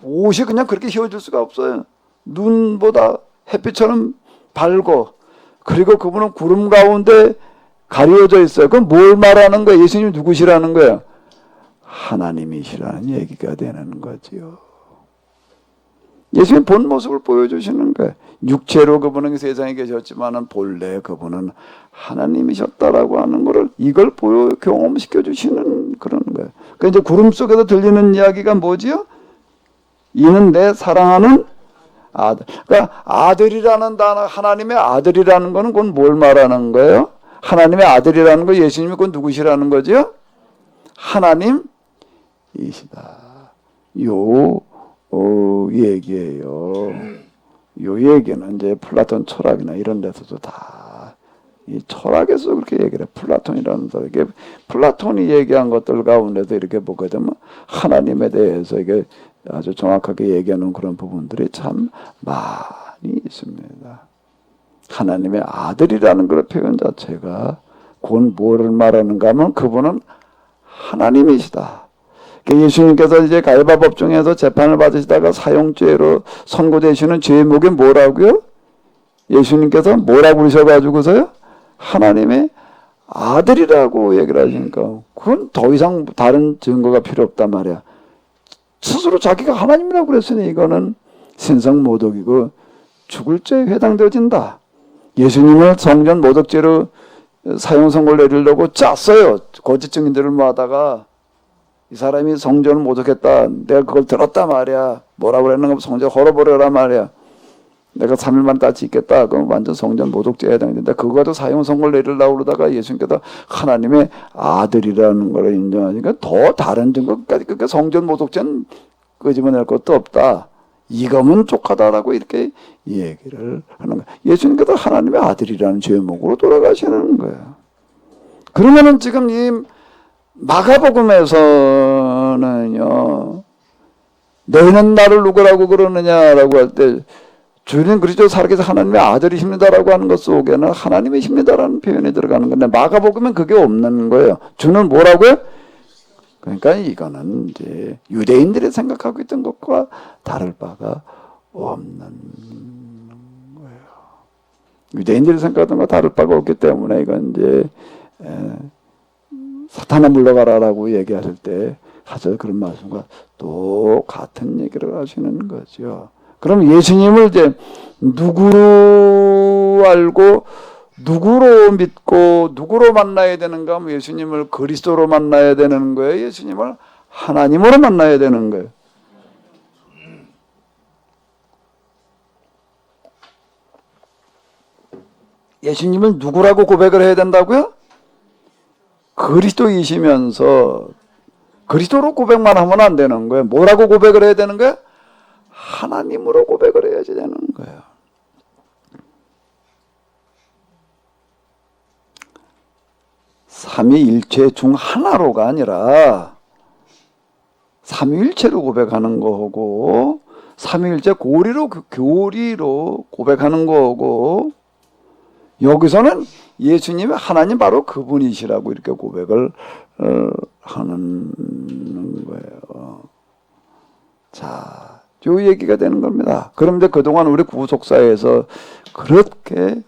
옷이 그냥 그렇게 휘어질 수가 없어요. 눈보다 햇빛처럼 밝고 그리고 그분은 구름 가운데 가려져 있어요. 그럼 뭘 말하는 거야? 예수님이 누구시라는 거야? 하나님이시라는 얘기가 되는 거지요. 예수님 본 모습을 보여주시는 거예요. 육체로 그분은 세상에 계셨지만 본래 그분은 하나님이셨다라고 하는 거를 이걸 경험시켜 주시는 그런 거예요. 그러니까 이제 구름 속에서 들리는 이야기가 뭐지요? 이는 내 사랑하는 아들. 그러니까 아들이라는 단어, 하나님의 아들이라는 거는 그건 뭘 말하는 거예요? 하나님의 아들이라는 거 예수님이 그건 누구시라는 거죠? 하나님이시다. 얘기예요. 요 얘기는 이제 플라톤 철학이나 이런 데서도 다 이 철학에서 그렇게 얘기를 해. 플라톤이라는 사람, 이게 플라톤이 얘기한 것들 가운데서 이렇게 보게 되면 하나님에 대해서 이게 아주 정확하게 얘기하는 그런 부분들이 참 많이 있습니다. 하나님의 아들이라는 그런 표현 자체가 그건 뭐를 말하는가 하면 그분은 하나님이시다. 예수님께서 이제 가이바 법정에서 재판을 받으시다가 사형죄로 선고되시는 제목이 뭐라고요? 예수님께서 뭐라고 그러셔가지고서요? 하나님의 아들이라고 얘기를 하시니까 그건 더 이상 다른 증거가 필요 없단 말이야. 스스로 자기가 하나님이라고 그랬으니 이거는 신성모독이고 죽을 죄에 해당되어진다. 예수님을 성전 모독죄로 사형 선고를 내리려고 짰어요. 거짓 증인들을 모아다가 이 사람이 성전을 모독했다. 내가 그걸 들었다 말이야. 뭐라고 그랬는가? 성전 헐어버려라 말이야. 내가 3일만 따지 있겠다. 그럼 완전 성전 모독죄에 해당된다. 그거도 사형 선고를 내리려고 그러다가 예수님께서 하나님의 아들이라는 걸 인정하니까 더 다른 증거까지 그러니까 성전 모독죄는 끄집어낼 것도 없다. 이거면 족하다라고 이렇게 얘기를 하는 거야. 예수님께서 하나님의 아들이라는 제목으로 돌아가시는 거예요. 그러면은 지금 이 마가복음에서는요, 너희는 나를 누구라고 그러느냐라고 할 때 주님 그리스도 살아계신 하나님의 아들이십니다라고 하는 것 속에는 하나님이십니다라는 표현이 들어가는 건데 마가복음은 그게 없는 거예요. 주는 뭐라고요? 그러니까 이거는 이제 유대인들이 생각하고 있던 것과 다를 바가 없는 거예요. 유대인들이 생각하던 것과 다를 바가 없기 때문에 이건 이제 사탄아 물러가라라고 얘기하실 때 하셔서 그런 말씀과 똑같은 얘기를 하시는 거죠. 그럼 예수님을 이제 누구로 알고 누구로 믿고 누구로 만나야 되는가 하면 예수님을 그리스도로 만나야 되는 거예요. 예수님을 하나님으로 만나야 되는 거예요. 예수님을 누구라고 고백을 해야 된다고요? 그리스도이시면서 그리스도로 고백만 하면 안 되는 거예요. 뭐라고 고백을 해야 되는 거예요? 하나님으로 고백을 해야지 되는 거예요. 삼위일체 중 하나로가 아니라 삼위일체로 고백하는 거고 삼위일체 교리로 고백하는 거고 여기서는 예수님이 하나님 바로 그분이시라고 이렇게 고백을 하는 거예요. 자, 요 얘기가 되는 겁니다. 그런데 그동안 우리 구속사에서 그렇게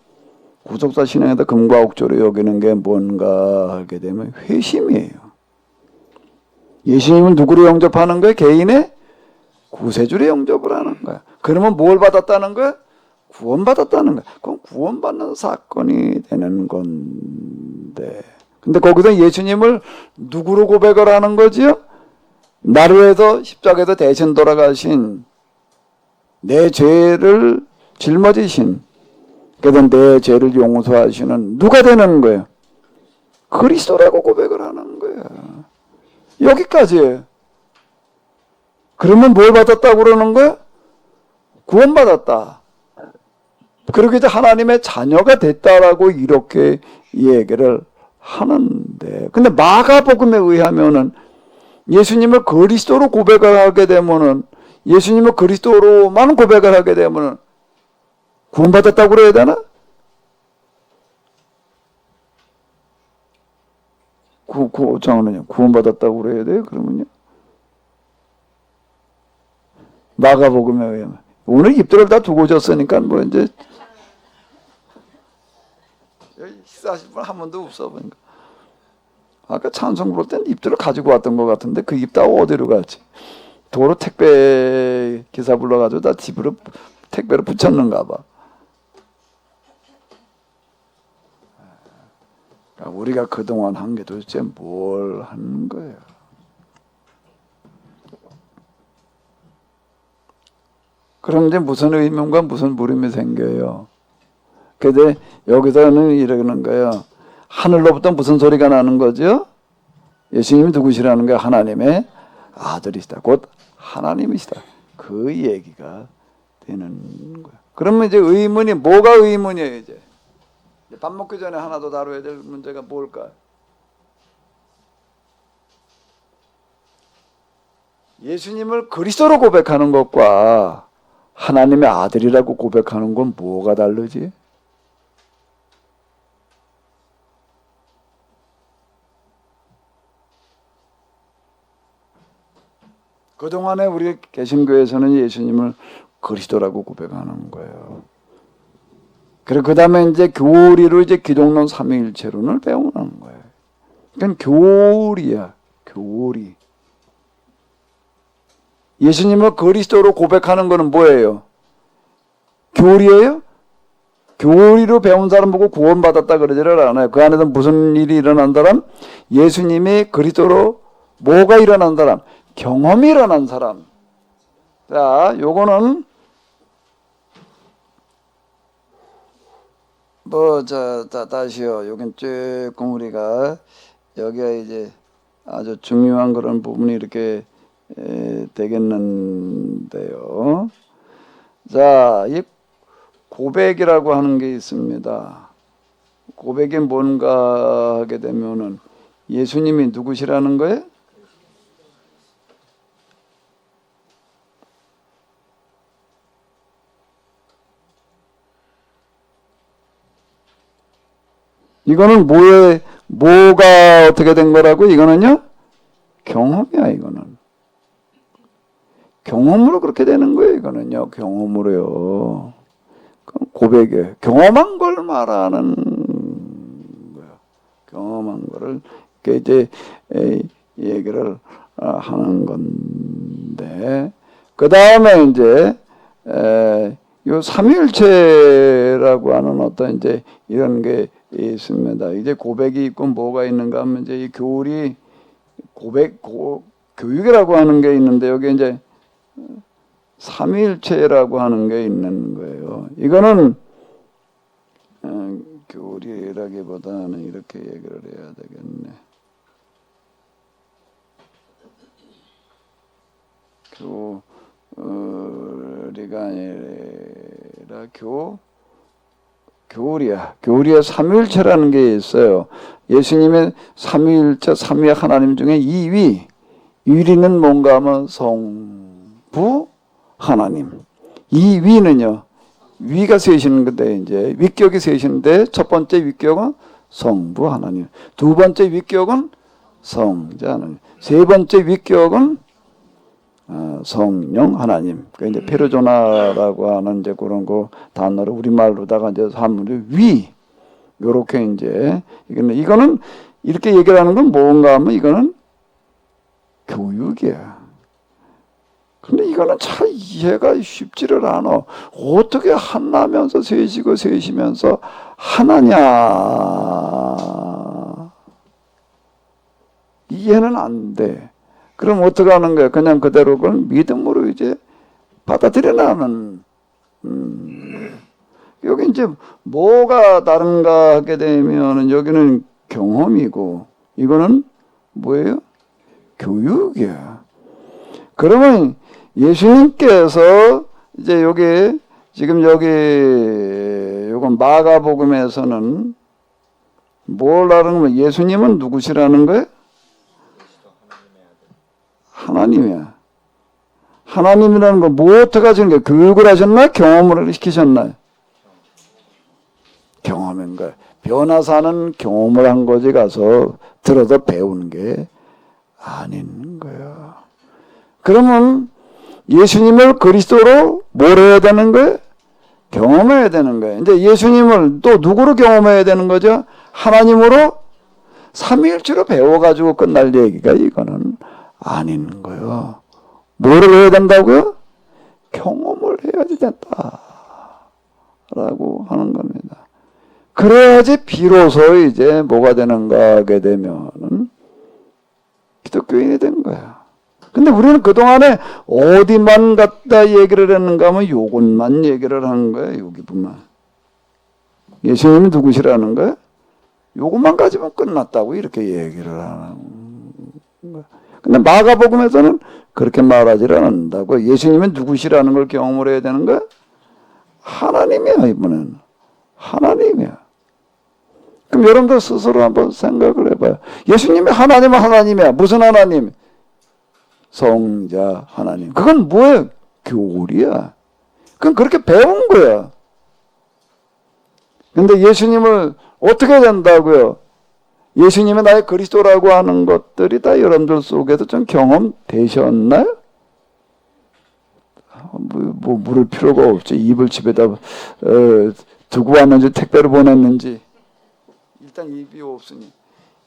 구속사 신앙에다 금과 옥조로 여기는 게 뭔가 하게 되면 회심이에요. 예수님을 누구로 영접하는 거예요? 개인의 구세주로 영접을 하는 거야. 그러면 뭘 받았다는 거야? 구원받았다는 거야. 그건 구원받는 사건이 되는 건데. 근데 거기서 예수님을 누구로 고백을 하는 거지요? 나를 위해서 십자가에서 대신 돌아가신 내 죄를 짊어지신 그래서 내 죄를 용서하시는 누가 되는 거예요? 그리스도라고 고백을 하는 거예요. 여기까지예요. 그러면 뭘 받았다고 그러는 거예요? 구원받았다. 그리고 이제 하나님의 자녀가 됐다라고 이렇게 얘기를 하는데, 근데 마가복음에 의하면은 예수님을 그리스도로 고백을 하게 되면은, 예수님을 그리스도로만 고백을 하게 되면은 구원받았다고 그래야 되나? 장로님 구원받았다고 그래야 돼요? 그러면요? 마가복음에 의하면 오늘 입들을 다 두고 졌으니까 뭐 이제 식사하실 분 한 번도 없어 보니까. 아까 찬송 부를 땐 입들을 가지고 왔던 것 같은데 그 입 다 어디로 갔지? 도로 택배 기사 불러가지고 다 집으로 택배를 붙였는가 봐. 그러니까 우리가 그동안 한 게 도대체 뭘 하는 거예요? 그럼 이제 무슨 의문과 무슨 물음이 생겨요? 근데 여기서는 이러는 거예요. 하늘로부터 무슨 소리가 나는 거죠? 예수님이 누구시라는 거야? 하나님의 아들이시다. 곧 하나님이시다. 그 얘기가 되는 거야. 그러면 이제 의문이 뭐가 의문이에요? 이제 밥 먹기 전에 하나 더 다뤄야 될 문제가 뭘까? 예수님을 그리스도로 고백하는 것과 하나님의 아들이라고 고백하는 건 뭐가 다르지? 그동안에 우리 개신교에서는 예수님을 그리스도라고 고백하는 거예요. 그리고 그 다음에 이제 교리로 이제 기독론 삼위일체론을 배우는 거예요. 그러니까 교리야, 교리. 예수님을 그리스도로 고백하는 거는 뭐예요? 교리예요? 교리로 배운 사람 보고 구원받았다 그러지를 않아요. 그 안에서 무슨 일이 일어난 사람? 예수님이 그리스도로 뭐가 일어난 사람? 경험이 일어난 사람. 자, 요거는 다시요. 여긴 조금 우리가 여기가 이제 아주 중요한 그런 부분이 이렇게 되겠는데요. 자, 이 고백이라고 하는 게 있습니다. 고백이 뭔가 하게 되면은 예수님이 누구시라는 거예요? 이거는 뭐가 어떻게 된 거라고? 이거는요? 경험이야, 이거는. 경험으로 그렇게 되는 거예요, 이거는요. 경험으로요. 고백이에요. 경험한 걸 말하는 거예요. 경험한 거를, 이제, 얘기를 하는 건데, 그 다음에 이제, 요 삼위일체라고 하는 어떤 이제 이런 게 있습니다. 이제 고백이 있고 뭐가 있는가 하면 이제 이 교리 교육이라고 하는 게 있는데 여기 이제 삼위일체라고 하는 게 있는 거예요. 이거는 교리라기보다는 이렇게 얘기를 해야 되겠네. 교리가 아니라 교리야. 교리의 삼위일체라는 게 있어요. 예수님의 삼위일체, 삼위 하나님 중에 2위. 1위는 뭔가 하면 성부 하나님. 2위는요. 위가 셋이는 건데 이제 위격이 셋인데 첫 번째 위격은 성부 하나님. 두 번째 위격은 성자 하나님. 세 번째 위격은 성령 하나님. 그 이제 페르조나라고 하는 이제 그런 거 단어를 우리말로다가 이제 한문이 위. 요렇게 이제 이거는 이렇게 얘기를 하는 건 뭔가 하면 이거는 교육이야. 근데 이거는 참 이해가 쉽지를 않아. 어떻게 하나면서 셋이고 셋이면서 하나냐. 이해는 안 돼. 그럼 어떻게 하는 거야? 그냥 그대로 그걸 믿음으로 이제 받아들여나는. 여기 이제 뭐가 다른가 하게 되면은 여기는 경험이고 이거는 뭐예요? 교육이야. 그러면 예수님께서 이제 여기 지금 여기 요건 마가복음에서는 뭐라는 거야? 예수님은 누구시라는 거예요? 하나님이야. 하나님이라는 걸 뭐 어떻게 하시는 거예요? 교육을 하셨나요? 경험을 시키셨나요? 경험인 거예요. 변화사는 경험을 한 거지 가서 들어서 배우는 게 아닌 거예요. 그러면 예수님을 그리스도로 뭘 해야 되는 거예요? 경험해야 되는 거예요. 이제 예수님을 또 누구로 경험해야 되는 거죠? 하나님으로 삼위일체로 배워가지고 끝날 얘기가 이거는 아닌 거예요. 뭐를 해야 된다고요? 경험을 해야지 된다. 라고 하는 겁니다. 그래야지 비로소 이제 뭐가 되는가 하게 되면은 기독교인이 된 거야. 근데 우리는 그동안에 어디만 갖다 얘기를 했는가 하면 요것만 얘기를 하는 거야. 여기뿐만. 예수님이 누구시라는 거야? 요것만 가지면 끝났다고 이렇게 얘기를 하는 거야. 근데 마가복음에서는 그렇게 말하지 않는다고. 예수님이 누구시라는 걸 경험을 해야 되는 거야? 하나님이야, 이번에는. 하나님이야. 그럼 여러분들 스스로 한번 생각을 해봐요. 예수님이 하나님은 하나님이야. 무슨 하나님? 성자 하나님. 그건 뭐예요? 교리야. 그건 그렇게 배운 거야. 근데 예수님을 어떻게 된다고요? 예수님이 나의 그리스도라고 하는 것들이 다 여러분들 속에도 좀 경험되셨나요? 뭐 물을 필요가 없지. 입을 집에다 두고 왔는지 택배로 보냈는지 일단 입이 없으니.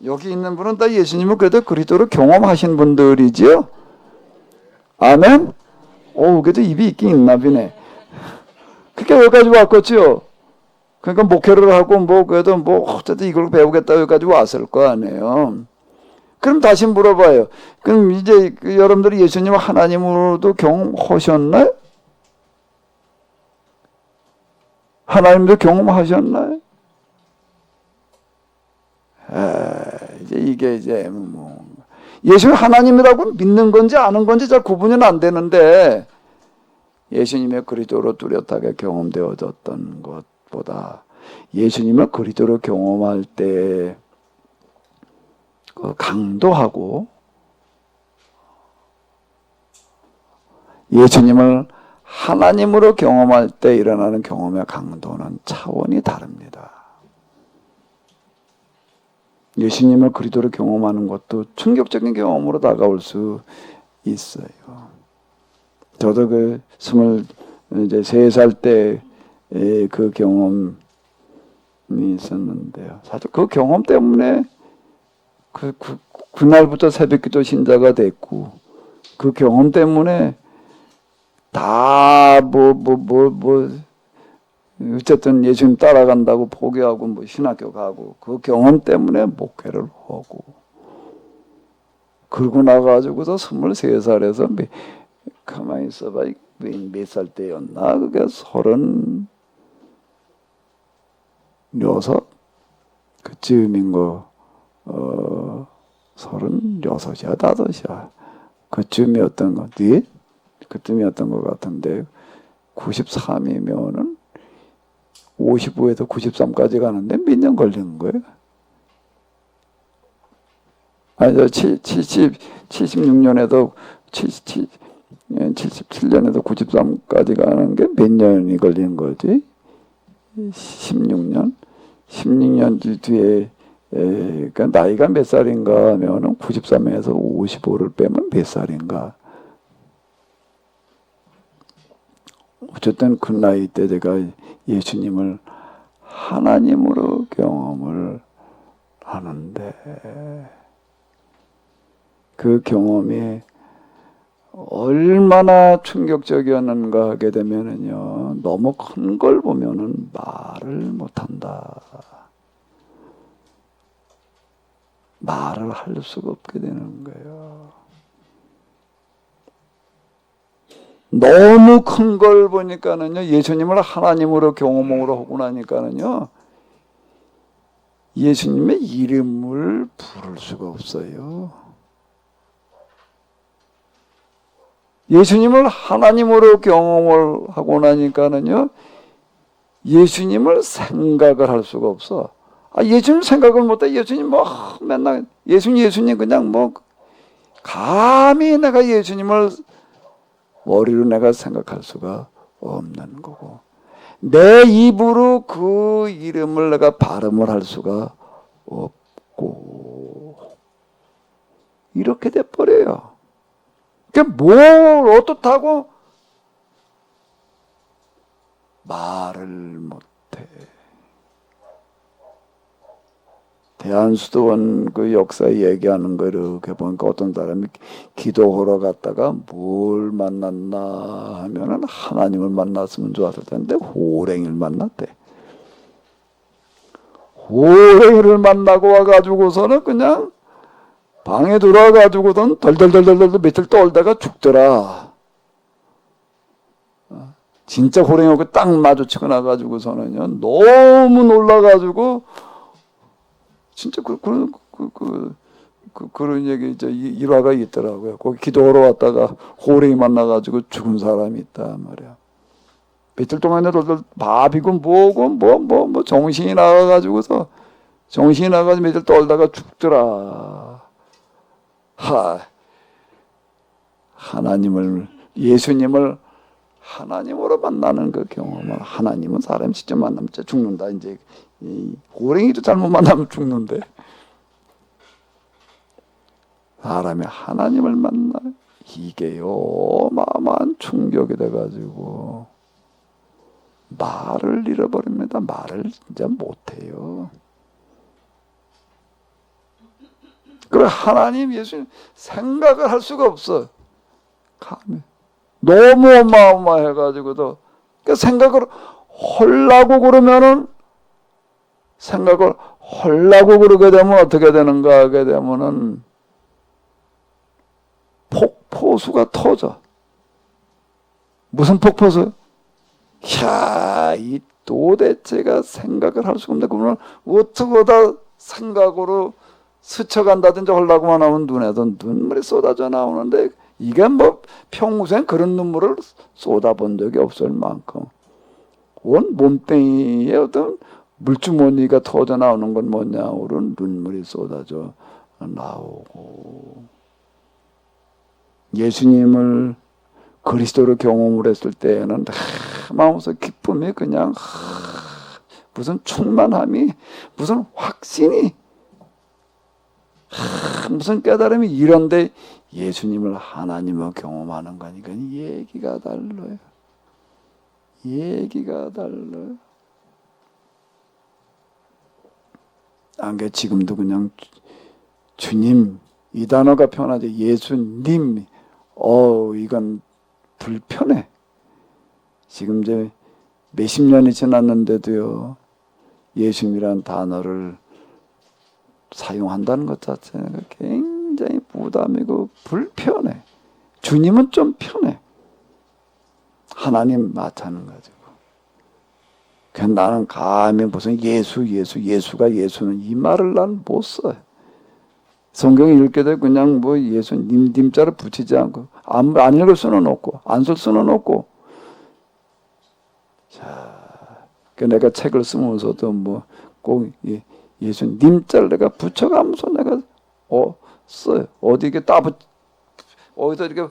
여기 있는 분은 다 예수님을 그래도 그리스도로 경험하신 분들이지요. 아멘? 그래도 입이 있긴 있나 보네. 그러니까 여기까지 왔겠지요. 그러니까 목회를 하고 그래도 어쨌든 이걸 배우겠다 여기까지 왔을 거 아니에요. 그럼 다시 물어봐요. 그럼 이제 여러분들이 예수님을 하나님으로도 경험하셨나요? 하나님도 경험하셨나요? 이제 이게 이제 예수님 하나님이라고 믿는 건지 아는 건지 잘 구분이 안 되는데 예수님의 그리스도로 뚜렷하게 경험되어졌던 것보다 예수님을 그리스도로 경험할 때 그 강도하고 예수님을 하나님으로 경험할 때 일어나는 경험의 강도는 차원이 다릅니다. 예수님을 그리스도로 경험하는 것도 충격적인 경험으로 다가올 수 있어요. 저도 그 23살 때 그 경험이 있었는데요. 사실 그 경험 때문에 그날부터 새벽기도 신자가 됐고 그 경험 때문에 다 어쨌든 예수님 따라간다고 포기하고 신학교 가고 그 경험 때문에 목회를 하고 그러고 나가지고서 23살에서 가만히 있어봐 몇 살 때였나 그게 36 그쯤인 거 36이야 5이야 그쯤이었던 거 네? 그쯤이었던 것 같은데 93이면은 55에서 93까지 가는데 몇 년 걸리는 거예요? 아니, 76년에도 77년에도 93까지 가는 게 몇 년이 걸리는 거지? 16년? 16년 뒤에, 그러니까 나이가 몇 살인가 하면은 93에서 55를 빼면 몇 살인가? 어쨌든 그 나이 때 제가 예수님을 하나님으로 경험을 하는데 그 경험이 얼마나 충격적이었는가 하게 되면은요, 너무 큰 걸 보면은 말을 못한다. 말을 할 수가 없게 되는 거예요. 너무 큰 걸 보니까는요, 예수님을 하나님으로 경험으로 하고 나니까는요, 예수님의 이름을 부를 수가 없어요. 예수님을 하나님으로 경험을 하고 나니까는요, 예수님을 생각을 할 수가 없어. 예수님 생각을 못해. 예수님 뭐 맨날 예수님 그냥 뭐 감히 내가 예수님을 머리로 내가 생각할 수가 없는 거고, 내 입으로 그 이름을 내가 발음을 할 수가 없고, 이렇게 돼버려요. 그러니까 뭘 어떻다고 말을 못해. 대한수도원 그 역사 얘기하는 거 이렇게 보니까 어떤 사람이 기도하러 갔다가 뭘 만났나 하면은 하나님을 만났으면 좋았을 텐데 호랭이를 만났대. 호랭이를 만나고 와가지고서는 그냥 방에 들어와가지고선 덜덜덜덜덜 며칠 떨다가 죽더라. 진짜 호랭이하고 딱 마주치고 나가지고서는요 너무 놀라가지고 진짜 그런 얘기 이제 일화가 있더라고요. 거기 기도하러 왔다가 호랭이 만나가지고 죽은 사람이 있다 말이야. 며칠 동안에 밥이고 뭐고 정신이 나가가지고서 며칠 떨다가 죽더라. 하나님을 예수님을 하나님으로 만나는 그 경험을, 하나님은 사람 직접 만나면 진짜 죽는다. 이제 호랭이도 잘못 만나면 죽는데 사람이 하나님을 만나, 이게요 어마어마한 충격이 돼가지고 말을 잃어버립니다. 말을 진짜 못해요. 그래 하나님 예수님 생각을 할 수가 없어. 감히 너무 어마어마해가지고도 그 생각을 헐라고 그러면은 생각을 헐라고 그러게 되면 어떻게 되는가 하게 되면은 폭포수가 터져. 무슨 폭포수? 이 도대체가 생각을 할 수가 없는데 그러면 어떻게 다 생각으로 스쳐간다든지 하려고만 하면 눈에도 눈물이 쏟아져 나오는데 이게 뭐 평생 그런 눈물을 쏟아본 적이 없을 만큼 온 몸뚱이에 어떤 물주머니가 터져 나오는 건 뭐냐고는 눈물이 쏟아져 나오고, 예수님을 그리스도로 경험을 했을 때에는 마음에서 기쁨이 그냥 무슨 충만함이, 무슨 확신이, 무슨 깨달음이, 이런데 예수님을 하나님을 경험하는 거니까 얘기가 달라요. 얘기가 달라요. 안게 지금도 그냥 주님 이 단어가 편하지 예수님 이건 불편해. 지금 이제 몇십 년이 지났는데도요 예수님이란 단어를 사용한다는 것 자체가 굉장히 부담이고 불편해. 주님은 좀 편해. 하나님 마찬가지고. 그냥 나는 감히 무슨 예수가 예수는 이 말을 난 못 써요. 성경 읽게 되면 그냥 뭐 예수님 님자를 붙이지 않고 안 읽을 수는 없고 안 쓸 수는 없고. 자, 내가 책을 쓰면서도 뭐 꼭 예수님자를 내가 붙여가면서 내가 써요. 어디 이게 어디서 이렇게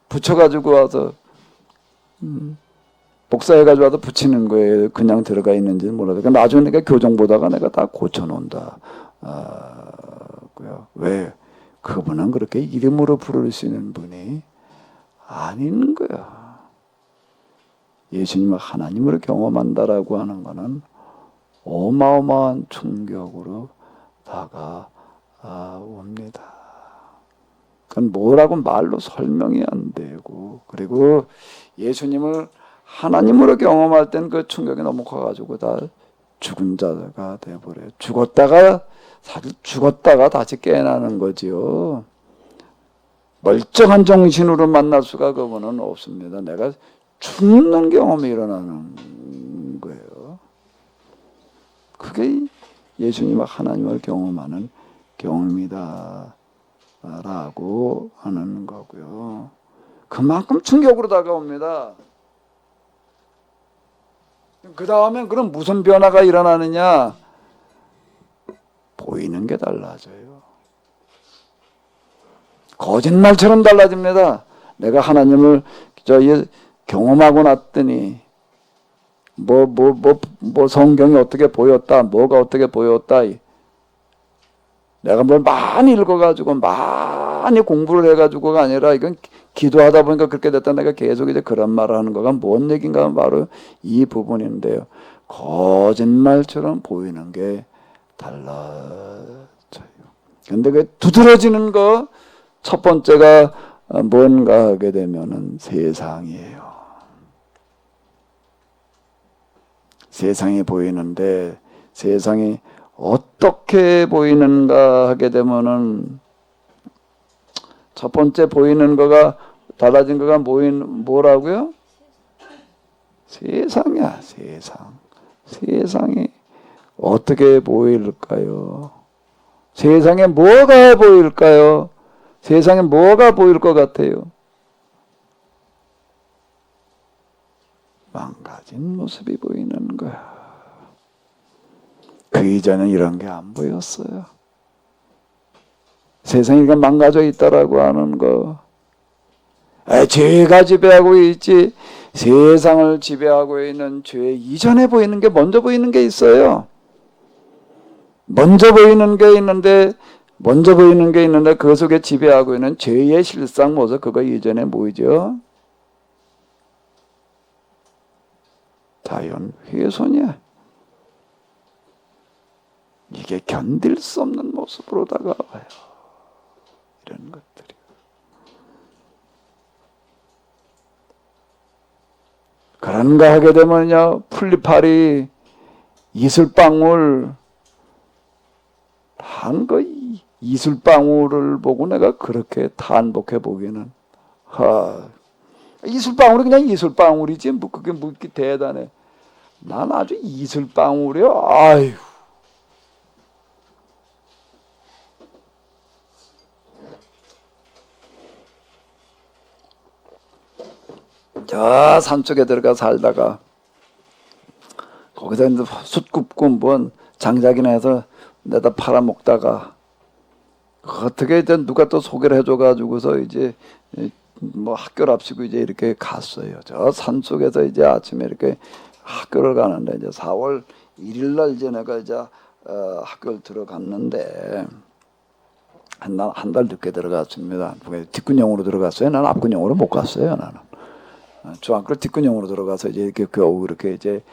붙여가지고 와서 복사해가지고 와서 붙이는 거예요. 그냥 들어가 있는지는 몰라도. 그러니까 나중에 내가 교정 보다가 내가 다 고쳐놓는다. 왜? 그분은 그렇게 이름으로 부를 수 있는 분이 아닌 거야. 예수님을 하나님으로 경험한다라고 하는 거는 어마어마한 충격으로 다가옵니다. 그건 뭐라고 말로 설명이 안 되고, 그리고 예수님을 하나님으로 경험할 땐 그 충격이 너무 커가지고 다 죽은 자가 돼버려요. 사실 죽었다가 다시 깨어나는 거지요. 멀쩡한 정신으로 만날 수가 그거는 없습니다. 내가 죽는 경험이 일어나는 거예요. 그게 예수님과 하나님을 경험하는 경험이다 라고 하는 거고요. 그만큼 충격으로 다가옵니다. 그 다음엔 그럼 무슨 변화가 일어나느냐? 보이는 게 달라져요. 거짓말처럼 달라집니다. 내가 하나님을 경험하고 났더니 뭐 성경이 어떻게 보였다, 뭐가 어떻게 보였다. 내가 뭘 많이 읽어가지고 많이 공부를 해가지고가 아니라 이건 기도하다 보니까 그렇게 됐다. 내가 계속 이제 그런 말을 하는 거가 뭔 얘기인가 하면 바로 이 부분인데요. 거짓말처럼 보이는 게 달라져요. 근데 그 두드러지는 거 첫 번째가 뭔가 하게 되면은 세상이에요. 세상이 보이는데 세상이 어떻게 보이는가 하게 되면은 첫 번째 보이는 거가 달라진 거가 뭐라고요? 세상이야, 세상. 세상이 어떻게 보일까요? 세상에 뭐가 보일까요? 세상에 뭐가 보일 것 같아요? 망가진 모습이 보이는 거야. 그 이전엔 이런 게 안 보였어요. 세상이 망가져 있다라고 하는 거. 죄가 지배하고 있지. 세상을 지배하고 있는 죄 이전에 보이는 게 먼저 보이는 게 있어요. 먼저 보이는 게 있는데 그 속에 지배하고 있는 죄의 실상 모습 그거 이전에 뭐죠? 자연 훼손이야. 이게 견딜 수 없는 모습으로 다가와요. 이런 것들이. 그런가 하게 되면요, 풀리파리, 이슬방울, 한 거 이슬방울을 보고 내가 그렇게 탄복해 보기는, 이슬방울이 그냥 이슬방울이지, 뭐 그게 뭐 이렇게 대단해. 난 아주 이슬방울이요. 아유. 저 산속에 들어가 살다가 거기서 이제 숯 굽고 뭔 장작이나 해서 내다 팔아먹다가 어떻게 이제 누가 또 소개를 해줘가지고서 이제 뭐 학교를 앞시고 이제 이렇게 갔어요. 저 산속에서 이제 아침에 이렇게 학교를 가는데 이제 4월 1일 날 이제 내가 이제 학교를 들어갔는데 한 달 늦게 들어갔습니다. 뒷근형으로 들어갔어요. 나는 앞근형으로 못 갔어요. 나는 중학교 뒷근형으로 들어가서 이제 이렇게 겨우 이렇게 이제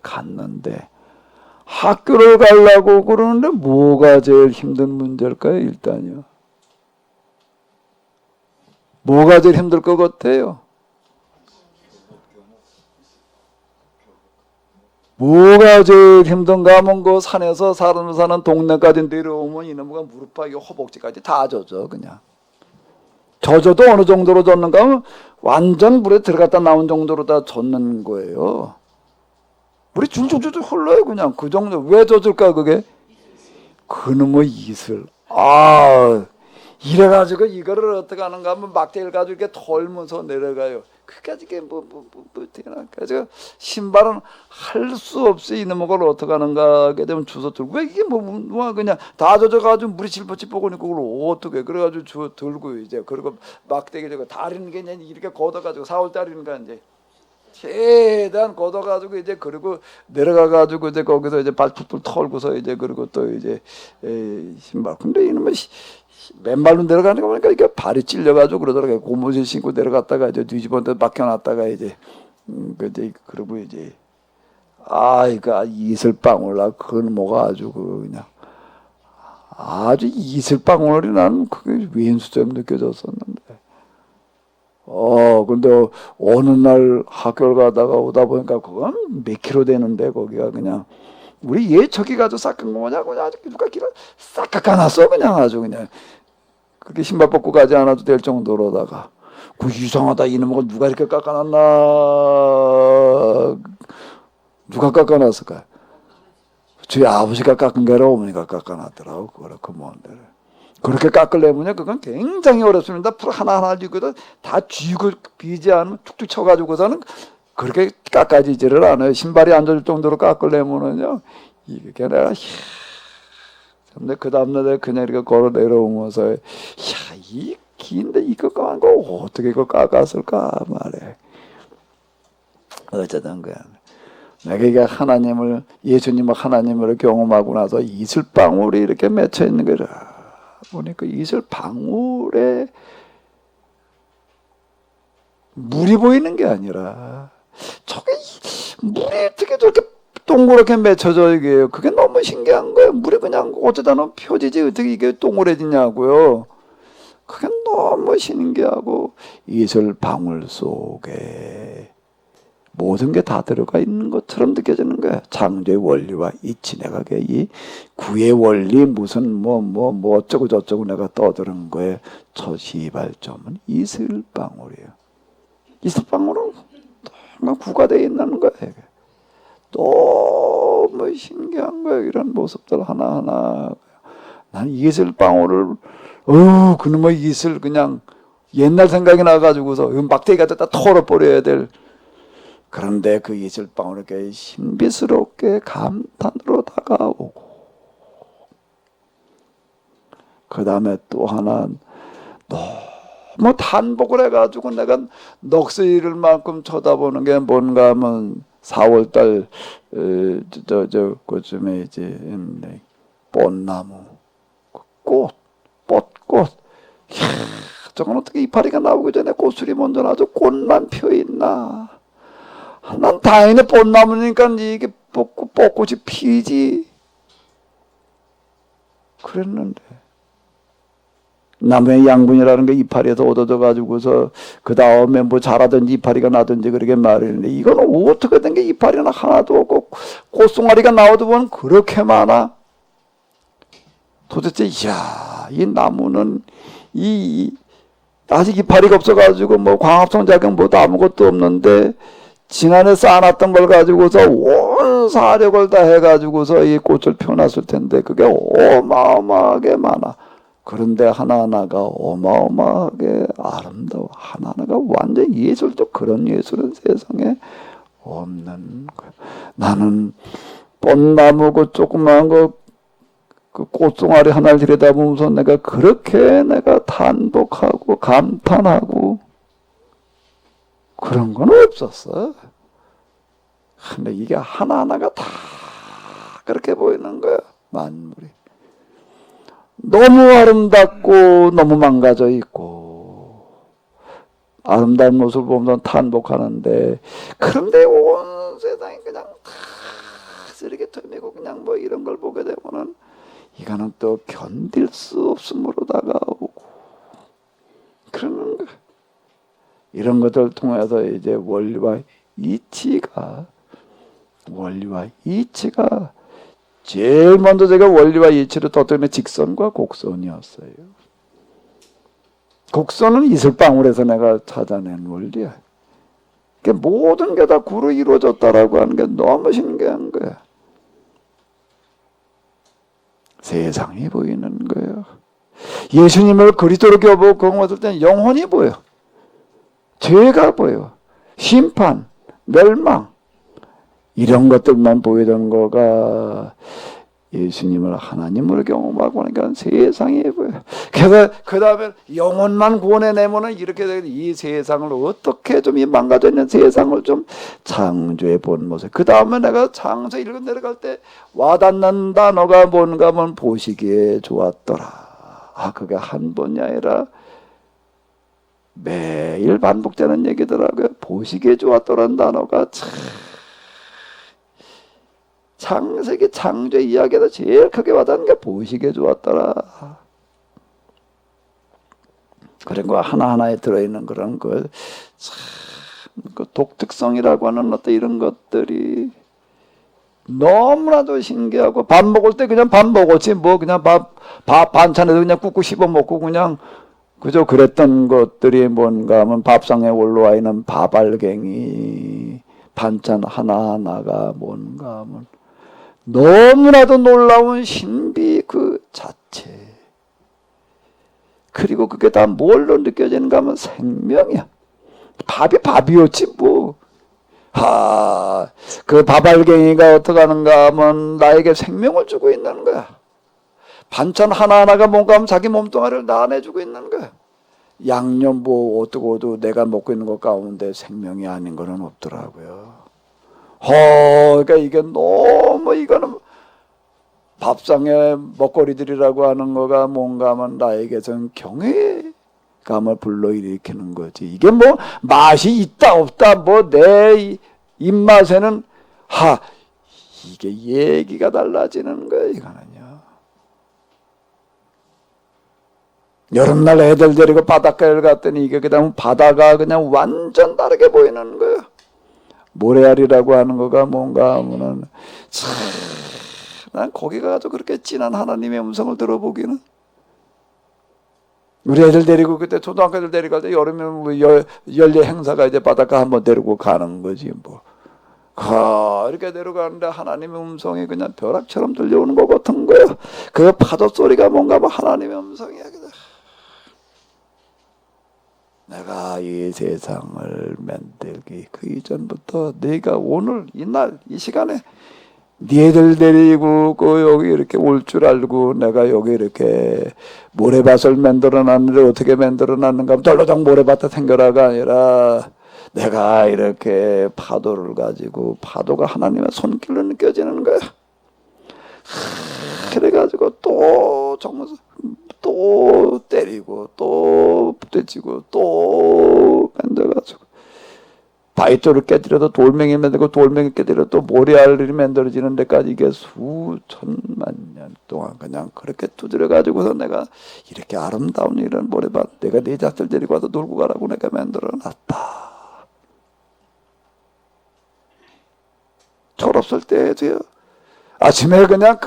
갔는데 학교를 가려고 그러는데 뭐가 제일 힘든 문제일까요? 일단요. 뭐가 제일 힘들 것 같아요? 뭐가 제일 힘든가 하면 그 산에서 사는 동네까지 내려오면 이놈과 무릎하기 허벅지까지 다 젖어 그냥. 젖어도 어느 정도로 젖는가 하면 완전 물에 들어갔다 나온 정도로 다 젖는 거예요. 물이 줄줄줄 흘러요 그냥 그 정도. 왜 젖을까 그게? 그놈의 이슬. 이래가지고 이거를 어떻게 하는가 하면 막대기를 가지고 이렇게 털면서 내려가요. 그까지 이게 되나? 그래서 신발은 할 수 없이 이놈의 걸 어떻게 하는가 하게 되면 주워 들고 왜 이게 뭐 그냥 다 젖어가지고 물이 칠퍼칠퍼거니까 그걸 어떻게 그래가지고 주워 들고 이제 그리고 막대기 저거 다리는 게 이렇게 걷어가지고 4월 달이니까 이제 최대한 걷어가지고 이제 그리고 내려가가지고 이제 거기서 이제 발 툭툭 털고서 이제 그리고 또 이제 신발. 근데 이놈의 맨발로 내려가는 거 보니까 이게 발이 찔려가지고 그러더라고요. 고무신 신고 내려갔다가 이제 뒤집어서 막혀놨다가 이제 그러고 이제 이거 이슬방울 그건 뭐가 아주 그냥 아주 이슬방울이 나는 그게 왼수처럼 느껴졌었는데. 근데 어느 날 학교를 가다가 오다 보니까 그건 몇 킬로 되는데 거기가 그냥 우리 예척이 가지고 싹한 거 뭐냐고 아주 누가 길어 싹 깎아놨어 그냥 아주 그냥 그렇게 신발 벗고 가지 않아도 될 정도로다가 그 이상하다 이놈을 누가 이렇게 깎아놨나 누가 깎아놨을까요? 저희 아버지가 깎은 게 아니라 어머니가 깎아놨더라고 그렇고 뭔데 그렇게 깎으려면 그건 굉장히 어렵습니다. 풀 하나하나 쥐고도 다 쥐고 비지 않으면 툭툭 쳐가지고서는 그렇게 깎아지지를 않아요. 신발이 안 젖을 정도로 깎으려면은요, 이게 내가, 근데 그 다음날 그냥 이렇게 걸어 내려오면서, 이 긴데 이거 깎고 어떻게 이걸 깎았을까 말해. 어쩌든 그야. 내가 이게 하나님을, 예수님을 하나님을 경험하고 나서 이슬방울이 이렇게 맺혀 있는 거라. 보니까 이슬방울에 물이 보이는 게 아니라, 저게 물이 어떻게 저렇게 동그랗게 맺혀져 이게 그게 너무 신기한 거예요. 물이 그냥 어쩌다는 표지지 어떻게 이게 동그래지냐고요. 그게 너무 신기하고 이슬 방울 속에 모든 게 다 들어가 있는 것처럼 느껴지는 거야. 창조의 원리와 이치 내가 이 구의 원리 무슨 뭐 어쩌고 저쩌고 내가 떠드는 거에 첫 시발점은 이슬 방울이에요. 이슬 방울은 너무 구가 되어 있는 거예요. 너무 신기한 거예요. 이런 모습들 하나하나. 난 이슬 방울을 그놈의 이슬 그냥 옛날 생각이 나가지고서 막대기 갖다 털어버려야 될. 그런데 그 이슬 방울이 이렇게 신비스럽게 감탄으로 다가오고, 그 다음에 또 하나 너무 단복을 해가지고 내가 넋을 만큼 쳐다보는 게 뭔가 하면 4월달 그쯤에 이제 벚나무 벚꽃 저건 어떻게 이파리가 나오기 전에 꽃술이 먼저 나죠. 꽃만 펴 있나. 난 다행히 벚나무니까 이게 벚꽃이 피지 그랬는데, 나무의 양분이라는 게 이파리에서 얻어져 가지고서 그 다음에 뭐 자라든지 이파리가 나든지 그렇게 말했는데, 이건 어떻게 된 게 이파리는 하나도 없고 꽃송아리가 나오다 보면 그렇게 많아. 도대체 이 나무는 아직 이파리가 없어가지고 뭐 광합성 작용 뭐도 아무것도 없는데 지난해 쌓아놨던 걸 가지고서 온 사력을 다 해가지고서 이 꽃을 펴놨을 텐데 그게 어마어마하게 많아. 그런데 하나하나가 어마어마하게 아름다워. 하나하나가 완전 예술적 그런 예술은 세상에 없는 거야. 나는 벚나무 그 조그마한 그 꽃송아리 하나를 들여다보면서 내가 그렇게 내가 단복하고 감탄하고 그런 건 없었어. 근데 이게 하나하나가 다 그렇게 보이는 거야. 만물이 너무 아름답고 너무 망가져 있고 아름다운 모습을 보면서 탄복하는데, 그런데 온 세상이 그냥 다 쓰레기통이고 그냥 뭐 이런 걸 보게 되면은 이거는 또 견딜 수 없음으로 다가오고 그러는 거야. 이런 것들을 통해서 이제 원리와 이치가 제일 먼저 제가 원리와 이치를 떴던 직선과 곡선이었어요. 곡선은 이슬방울에서 내가 찾아낸 원리야. 그러니까 모든 게 다 구로 이루어졌다라고 하는 게 너무 신기한 거야. 세상이 보이는 거예요. 예수님을 그리스도로 경험했을 때는 영혼이 보여. 죄가 보여. 심판, 멸망 이런 것들만 보이던 거가 예수님을 하나님으로 경험하고 하니까 세상이 보여. 그래서 그 다음에 영혼만 구원해내면은 이렇게 되겠지. 이 세상을 어떻게 좀 이 망가져 있는 세상을 좀 창조해 본 모습. 그 다음에 내가 창조 읽어 내려갈 때 와닿는 단어가 뭔가 하면 보시기에 좋았더라. 그게 한 번이 아니라 매일 반복되는 얘기더라고요. 보시기에 좋았더라는 단어가 참 창세기 창조 이야기에서 제일 크게 와닿는 게 보시기에 좋았더라. 그런 거 하나하나에 들어있는 그런 그 독특성이라고 하는 어떤 이런 것들이 너무나도 신기하고, 밥 먹을 때 그냥 밥 먹었지 뭐 그냥 밥 반찬에도 그냥 꾹꾹 씹어 먹고 그냥 그저 그랬던 것들이 뭔가 하면 밥상에 올라와 있는 밥알갱이 반찬 하나하나가 뭔가 하면 너무나도 놀라운 신비 그 자체. 그리고 그게 다 뭘로 느껴지는가 하면 생명이야. 밥이 밥이었지 뭐. 그 바발갱이가 어떻게 하는가 하면 나에게 생명을 주고 있는 거야. 반찬 하나하나가 뭔가 하면 자기 몸뚱아리를 나눠주고 있는 거야. 양념 뭐 어떠고도 내가 먹고 있는 것 가운데 생명이 아닌 거는 없더라고요. 그러니까 이게 너무 이거는 밥상의 먹거리들이라고 하는 거가 뭔가 하면 나에게선 경외감을 불러일으키는 거지. 이게 뭐 맛이 있다 없다 뭐 내 입맛에는 이게 얘기가 달라지는 거야 이거는요. 여름날 애들 데리고 바닷가를 갔더니 이게 그다음 바다가 그냥 완전 다르게 보이는 거예요. 모래알이라고 하는 거가 뭔가 하면은 난 거기 가서 그렇게 진한 하나님의 음성을 들어보기는. 우리 애들 데리고 그때 초등학교 애들 데리고 갈 때 여름에 뭐 연례 행사가 이제 바닷가 한번 데리고 가는 거지 뭐. 이렇게 데려가는데 하나님의 음성이 그냥 벼락처럼 들려오는 것 같은 거야. 그 파도 소리가 뭔가 뭐 하나님의 음성이야. 내가 이 세상을 만들기 그 이전부터 네가 오늘 이날 이 시간에 니들 데리고 여기 이렇게 올 줄 알고 내가 여기 이렇게 모래밭을 만들어 놨는데 어떻게 만들어 놨는가 하면 떨로장 모래밭에 생겨라가 아니라 내가 이렇게 파도를 가지고 파도가 하나님의 손길로 느껴지는 거야. 그래가지고 또 정말 또 때리고 또 부딪히고 또 만들어가지고 바위돌을 깨뜨려도 돌멩이 만들고 돌멩이 깨뜨려도 또 모래알이 만들어지는 데까지 이게 수천만 년 동안 그냥 그렇게 두드려가지고서 내가 이렇게 아름다운 이런 모래밭 내가 네 자들 데리고 와서 놀고 가라고 내가 만들어놨다. 철없을 때도요. 아침에 그냥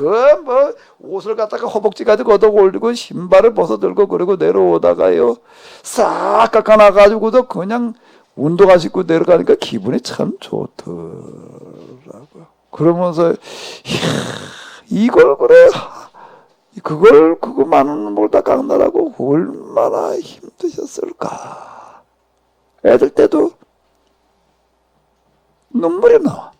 뭐 옷을 갖다가 허벅지 가지고 걷어 올리고 신발을 벗어들고 그러고 내려오다가요 싹 깎아놔가지고도 그냥 운동화 신고 내려가니까 기분이 참 좋더라고요. 그러면서 이걸 그래 그거 많은 뭘 다 깎느라고 얼마나 힘드셨을까. 애들 때도 눈물이 나와.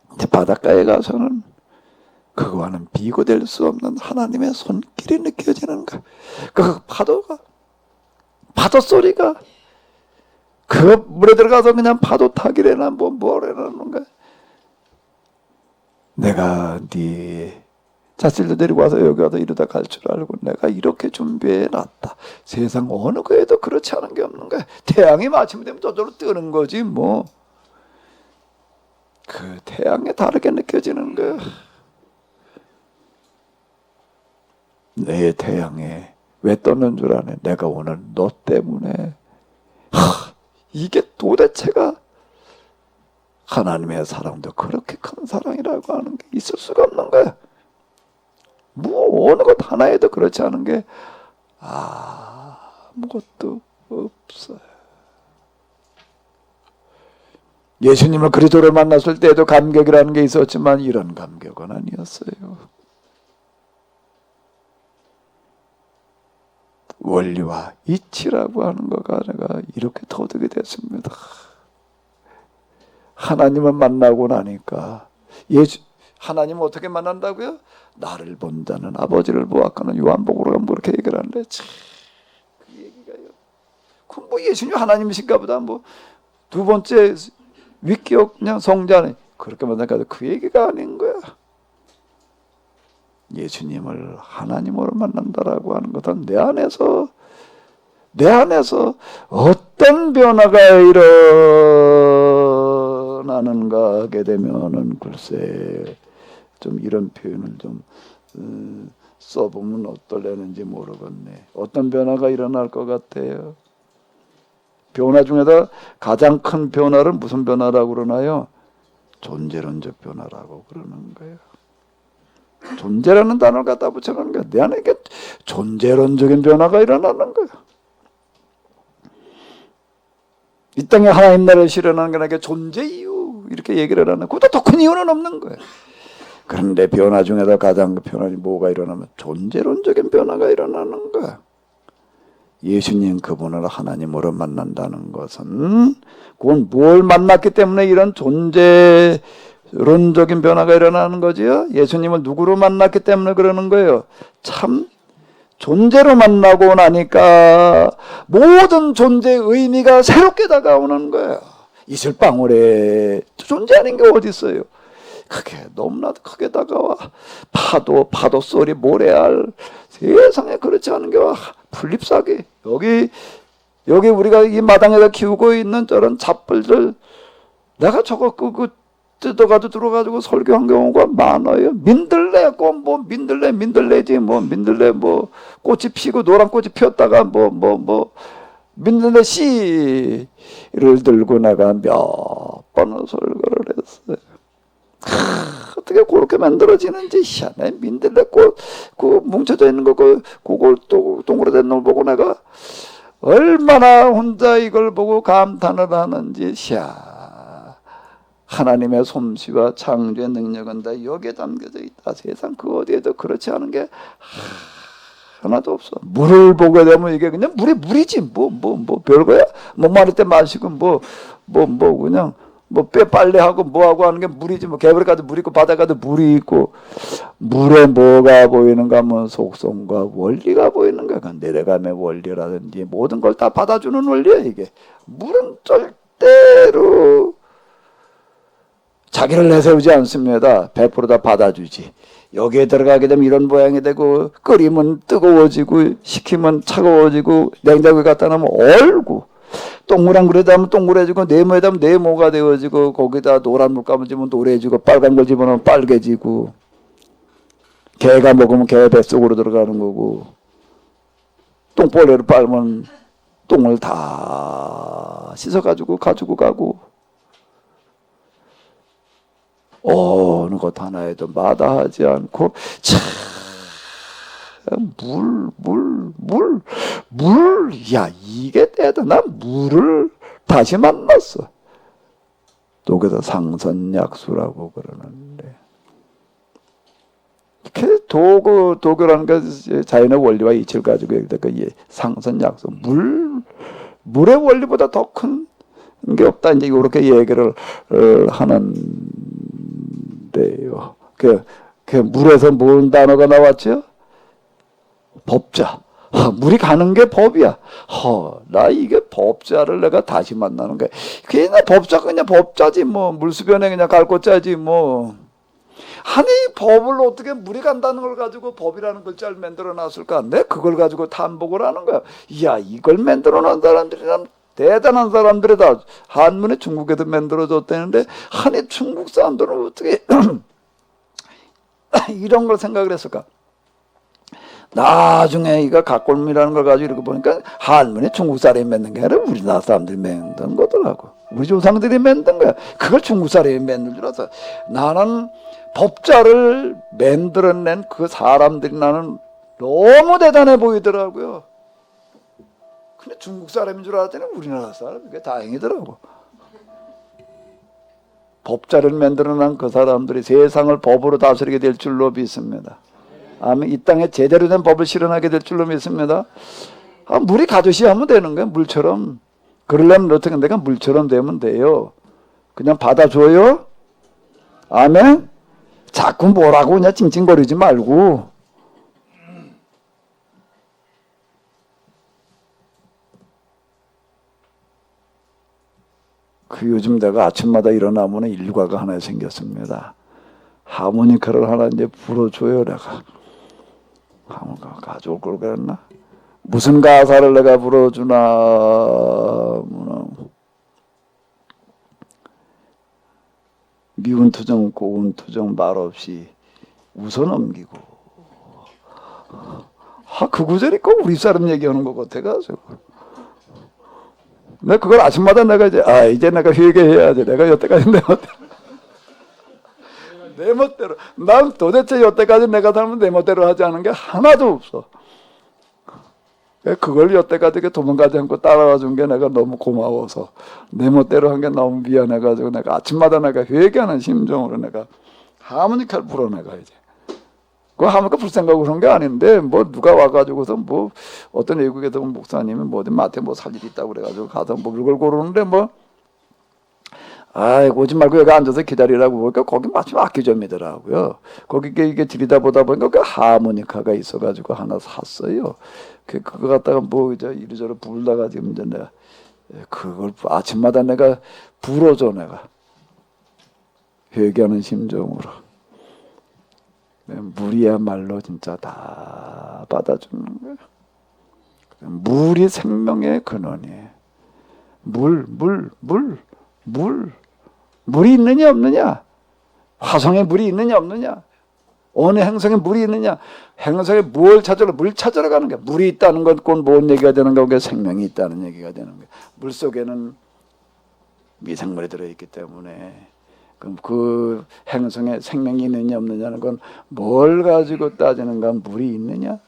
근데 바닷가에 가서는 그거와는 비교될 수 없는 하나님의 손길이 느껴지는 거야. 그 파도 소리가 그 물에 들어가서 그냥 파도 타기래나 뭐래라는 거야. 내가 네 자식들 데리고 와서 여기 와서 이러다 갈 줄 알고 내가 이렇게 준비해 놨다. 세상 어느 거에도 그렇지 않은 게 없는 거야. 태양이 마침 되면 저절로 뜨는 거지 뭐. 그 태양에 다르게 느껴지는 거야. 내 태양에 왜 떴는 줄 아네. 내가 오늘 너 때문에. 이게 도대체가 하나님의 사랑도 그렇게 큰 사랑이라고 하는 게 있을 수가 없는 거야. 뭐 어느 것 하나에도 그렇지 않은 게 아무것도 없어요. 예수님을 그리스도를 만났을 때에도 감격이라는 게 있었지만 이런 감격은 아니었어요. 원리와 이치라고 하는 거가 내가 이렇게 터득이 됐습니다. 하나님을 만나고 나니까 하나님을 어떻게 만난다고요? 나를 본 자는 아버지를 보았거나 요한복음으로 가면 그렇게 얘기를 하는데 참 그 얘기가요. 그럼 뭐 예수님 하나님이신가 보다 뭐 두 번째 위기역 그냥 성자네 그렇게 만나니까 그 얘기가 아닌 거야. 예수님을 하나님으로 만난다라고 하는 것은 내 안에서 어떤 변화가 일어나는가 하게 되면은 글쎄 좀 이런 표현을 좀 써보면 어떨려는지 모르겠네. 어떤 변화가 일어날 것 같아요? 변화 중에서 가장 큰 변화를 무슨 변화라고 그러나요? 존재론적 변화라고 그러는 거예요. 존재라는 단어를 갖다 붙여놓는 거야. 내 안에 이게 존재론적인 변화가 일어나는 거야. 이 땅에 하나님 나라를 실현하는 게 존재 이유 이렇게 얘기를 하는 그보다 더 큰 이유는 없는 거야. 그런데 변화 중에서 가장 큰 변화는 뭐가 일어나면 존재론적인 변화가 일어나는 거야. 예수님 그분을 하나님으로 만난다는 것은 그건 뭘 만났기 때문에 이런 존재론적인 변화가 일어나는 거지요. 예수님을 누구로 만났기 때문에 그러는 거예요. 참 존재로 만나고 나니까 모든 존재의 의미가 새롭게 다가오는 거예요. 이슬방울에 존재 아닌 게 어디 있어요. 크게 너무나도 크게 다가와. 파도 소리, 모래알, 세상에 그렇지 않은 게 와. 풀잎사기. 여기 우리가 이 마당에다 키우고 있는 저런 잡벌들, 내가 저거 뜯어가지고 들어가지고 설교한 경우가 많아요. 민들레, 민들레지, 민들레, 꽃이 피고 노란 꽃이 피었다가 민들레 씨를 들고 내가 몇 번을 설교를 했어요. 어떻게 그렇게 만들어지는지 희한해. 민들레 꽃, 뭉쳐져 있는 거, 그걸 또 동그랗게 걸 보고 내가 얼마나 혼자 이걸 보고 감탄을 하는지, 하나님의 솜씨와 창조의 능력은 다 여기에 담겨져 있다. 세상 그 어디에도 그렇지 않은 게 하나도 없어. 물을 보게 되면 이게 그냥 물이지. 별거야. 마를 때 마시고 그냥 뼈 빨래하고 뭐하고 하는 게 물이지. 개불에 가도 물 있고 바다 가도 물이 있고, 물에 뭐가 보이는가 하면 속성과 원리가 보이는가. 내려감의 원리라든지 모든 걸 다 받아주는 원리야 이게. 물은 절대로 자기를 내세우지 않습니다. 100% 다 받아주지. 여기에 들어가게 되면 이런 모양이 되고, 끓이면 뜨거워지고, 식히면 차가워지고, 냉장고에 갖다 놓으면 얼고, 동그란 그릇에 하면 동그래지고, 네모에다 하면 네모가 되어지고, 거기다 노란 물감을 집으면 노래지고, 빨간 걸 집어넣으면 빨개지고, 개가 먹으면 개 뱃속으로 들어가는 거고, 똥볼레를 빨면 똥을 다 씻어가지고 가지고 가고, 어느 것 하나에도 마다하지 않고, 야, 이게 대단한 물을 다시 만났어. 또 그래서 상선약수라고 그러는데, 이렇게 도교라는 게 자연의 원리와 이치를 가지고 여기다가 상선약수, 물의 원리보다 더 큰 게 없다. 이제 이렇게 얘기를 하는데요. 그 물에서 뭔 단어가 나왔죠? 법자. 물이 가는 게 법이야. 나 이게 법자를 내가 다시 만나는 거야. 그냥 그냥 법자지 물수변에 그냥 갈 곳자지 아니 법을 어떻게 물이 간다는 걸 가지고 법이라는 글자를 만들어 놨을까? 내 그걸 가지고 탐복을 하는 거야. 이야, 이걸 만들어 놓은 사람들이란 대단한 사람들이다. 한문에 중국에도 만들어졌다는데, 아니 중국 사람들은 어떻게 이런 걸 생각을 했을까? 나중에 이거 각골미라는 걸 가지고 이렇게 보니까 한문에 중국 사람이 만든 게 아니라 우리나라 사람들이 만든 거더라고. 우리 조상들이 만든 거야. 그걸 중국 사람이 만든 줄 알았어. 나는 법자를 만들어낸 그 사람들이 나는 너무 대단해 보이더라고요. 근데 중국 사람인 줄 알았더니 우리나라 사람. 그게 다행이더라고. 법자를 만들어낸 그 사람들이 세상을 법으로 다스리게 될 줄로 믿습니다. 아멘. 이 땅에 제대로 된 법을 실현하게 될 줄로 믿습니다. 물이 가듯이 하면 되는 거야. 물처럼. 그러려면 어떻게 내가 물처럼 되면 돼요. 그냥 받아줘요. 아멘. 자꾸 뭐라고 그냥 찡찡거리지 말고. 요즘 내가 아침마다 일어나면 일과가 하나 생겼습니다. 하모니카를 하나 이제 불어줘요, 내가. 하모니카 가져올 걸 그랬나? 무슨 가사를 내가 불어주나? 미운 투정, 고운 투정 말없이 웃어 넘기고. 그 구절이 꼭 우리 사람 얘기하는 것 같아가지고. 내가 그걸 아침마다 내가 이제 내가 회개해야지. 내가 여태까지 내 멋대로. 난 도대체 여태까지 내가 삶은 내 멋대로 하지 않은 게 하나도 없어. 그걸 여태까지 도망가지 않고 따라와 준 게 내가 너무 고마워서 내 멋대로 한 게 너무 미안해가지고 내가 아침마다 내가 회개하는 심정으로 내가 하모니카를 불어 내가 이제. 그거 하니까 불생각으로 그런 게 아닌데 뭐 누가 와가지고서 뭐 어떤 외국에서 온 목사님이 뭐 어디 마트에 뭐 살 일이 있다고 그래가지고 가서 먹을 걸 고르는데 뭐 아이 오지 말고 여기 앉아서 기다리라고 보니까 거기 마침 악기점이더라고요. 거기 이게 들이다보다 보니까 그 하모니카가 있어가지고 하나 샀어요. 그거 갖다가 뭐 이제 이리저리 불다가 지금 이제 내가 그걸 아침마다 내가 불어줘 내가 회개하는 심정으로. 물이야말로 진짜 다 받아주는 거예요. 물이 생명의 근원이에요. 물이 있느냐 없느냐? 화성에 물이 있느냐 없느냐? 어느 행성에 물이 있느냐? 행성에 뭘 찾으러 물 찾으러 가는 거야. 물이 있다는 건 꼭 뭔 얘기가 되는 거고 생명이 있다는 얘기가 되는 거야. 물 속에는 미생물이 들어있기 때문에 그럼 그 행성에 생명이 있느냐 없느냐는 건 뭘 가지고 따지는가? 물이 있느냐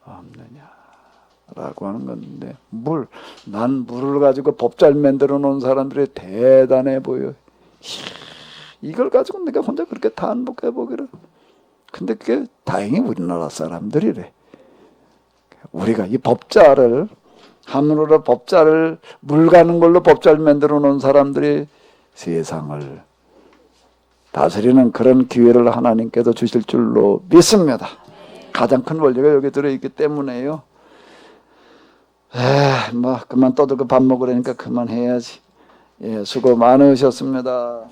없느냐라고 하는 건데 난 물을 가지고 법 잘 만들어 놓은 사람들이 대단해 보여. 이걸 가지고 내가 혼자 그렇게 다 한복해 보기를. 근데 그게 다행히 우리나라 사람들이래. 우리가 이 법자를 함으로 법자를 물 가는 걸로 법 잘 만들어 놓은 사람들이 세상을 다스리는 그런 기회를 하나님께서 주실 줄로 믿습니다. 가장 큰 원리가 여기 들어있기 때문에요. 뭐 그만 떠들고 밥 먹으려니까 그만해야지. 예, 수고 많으셨습니다.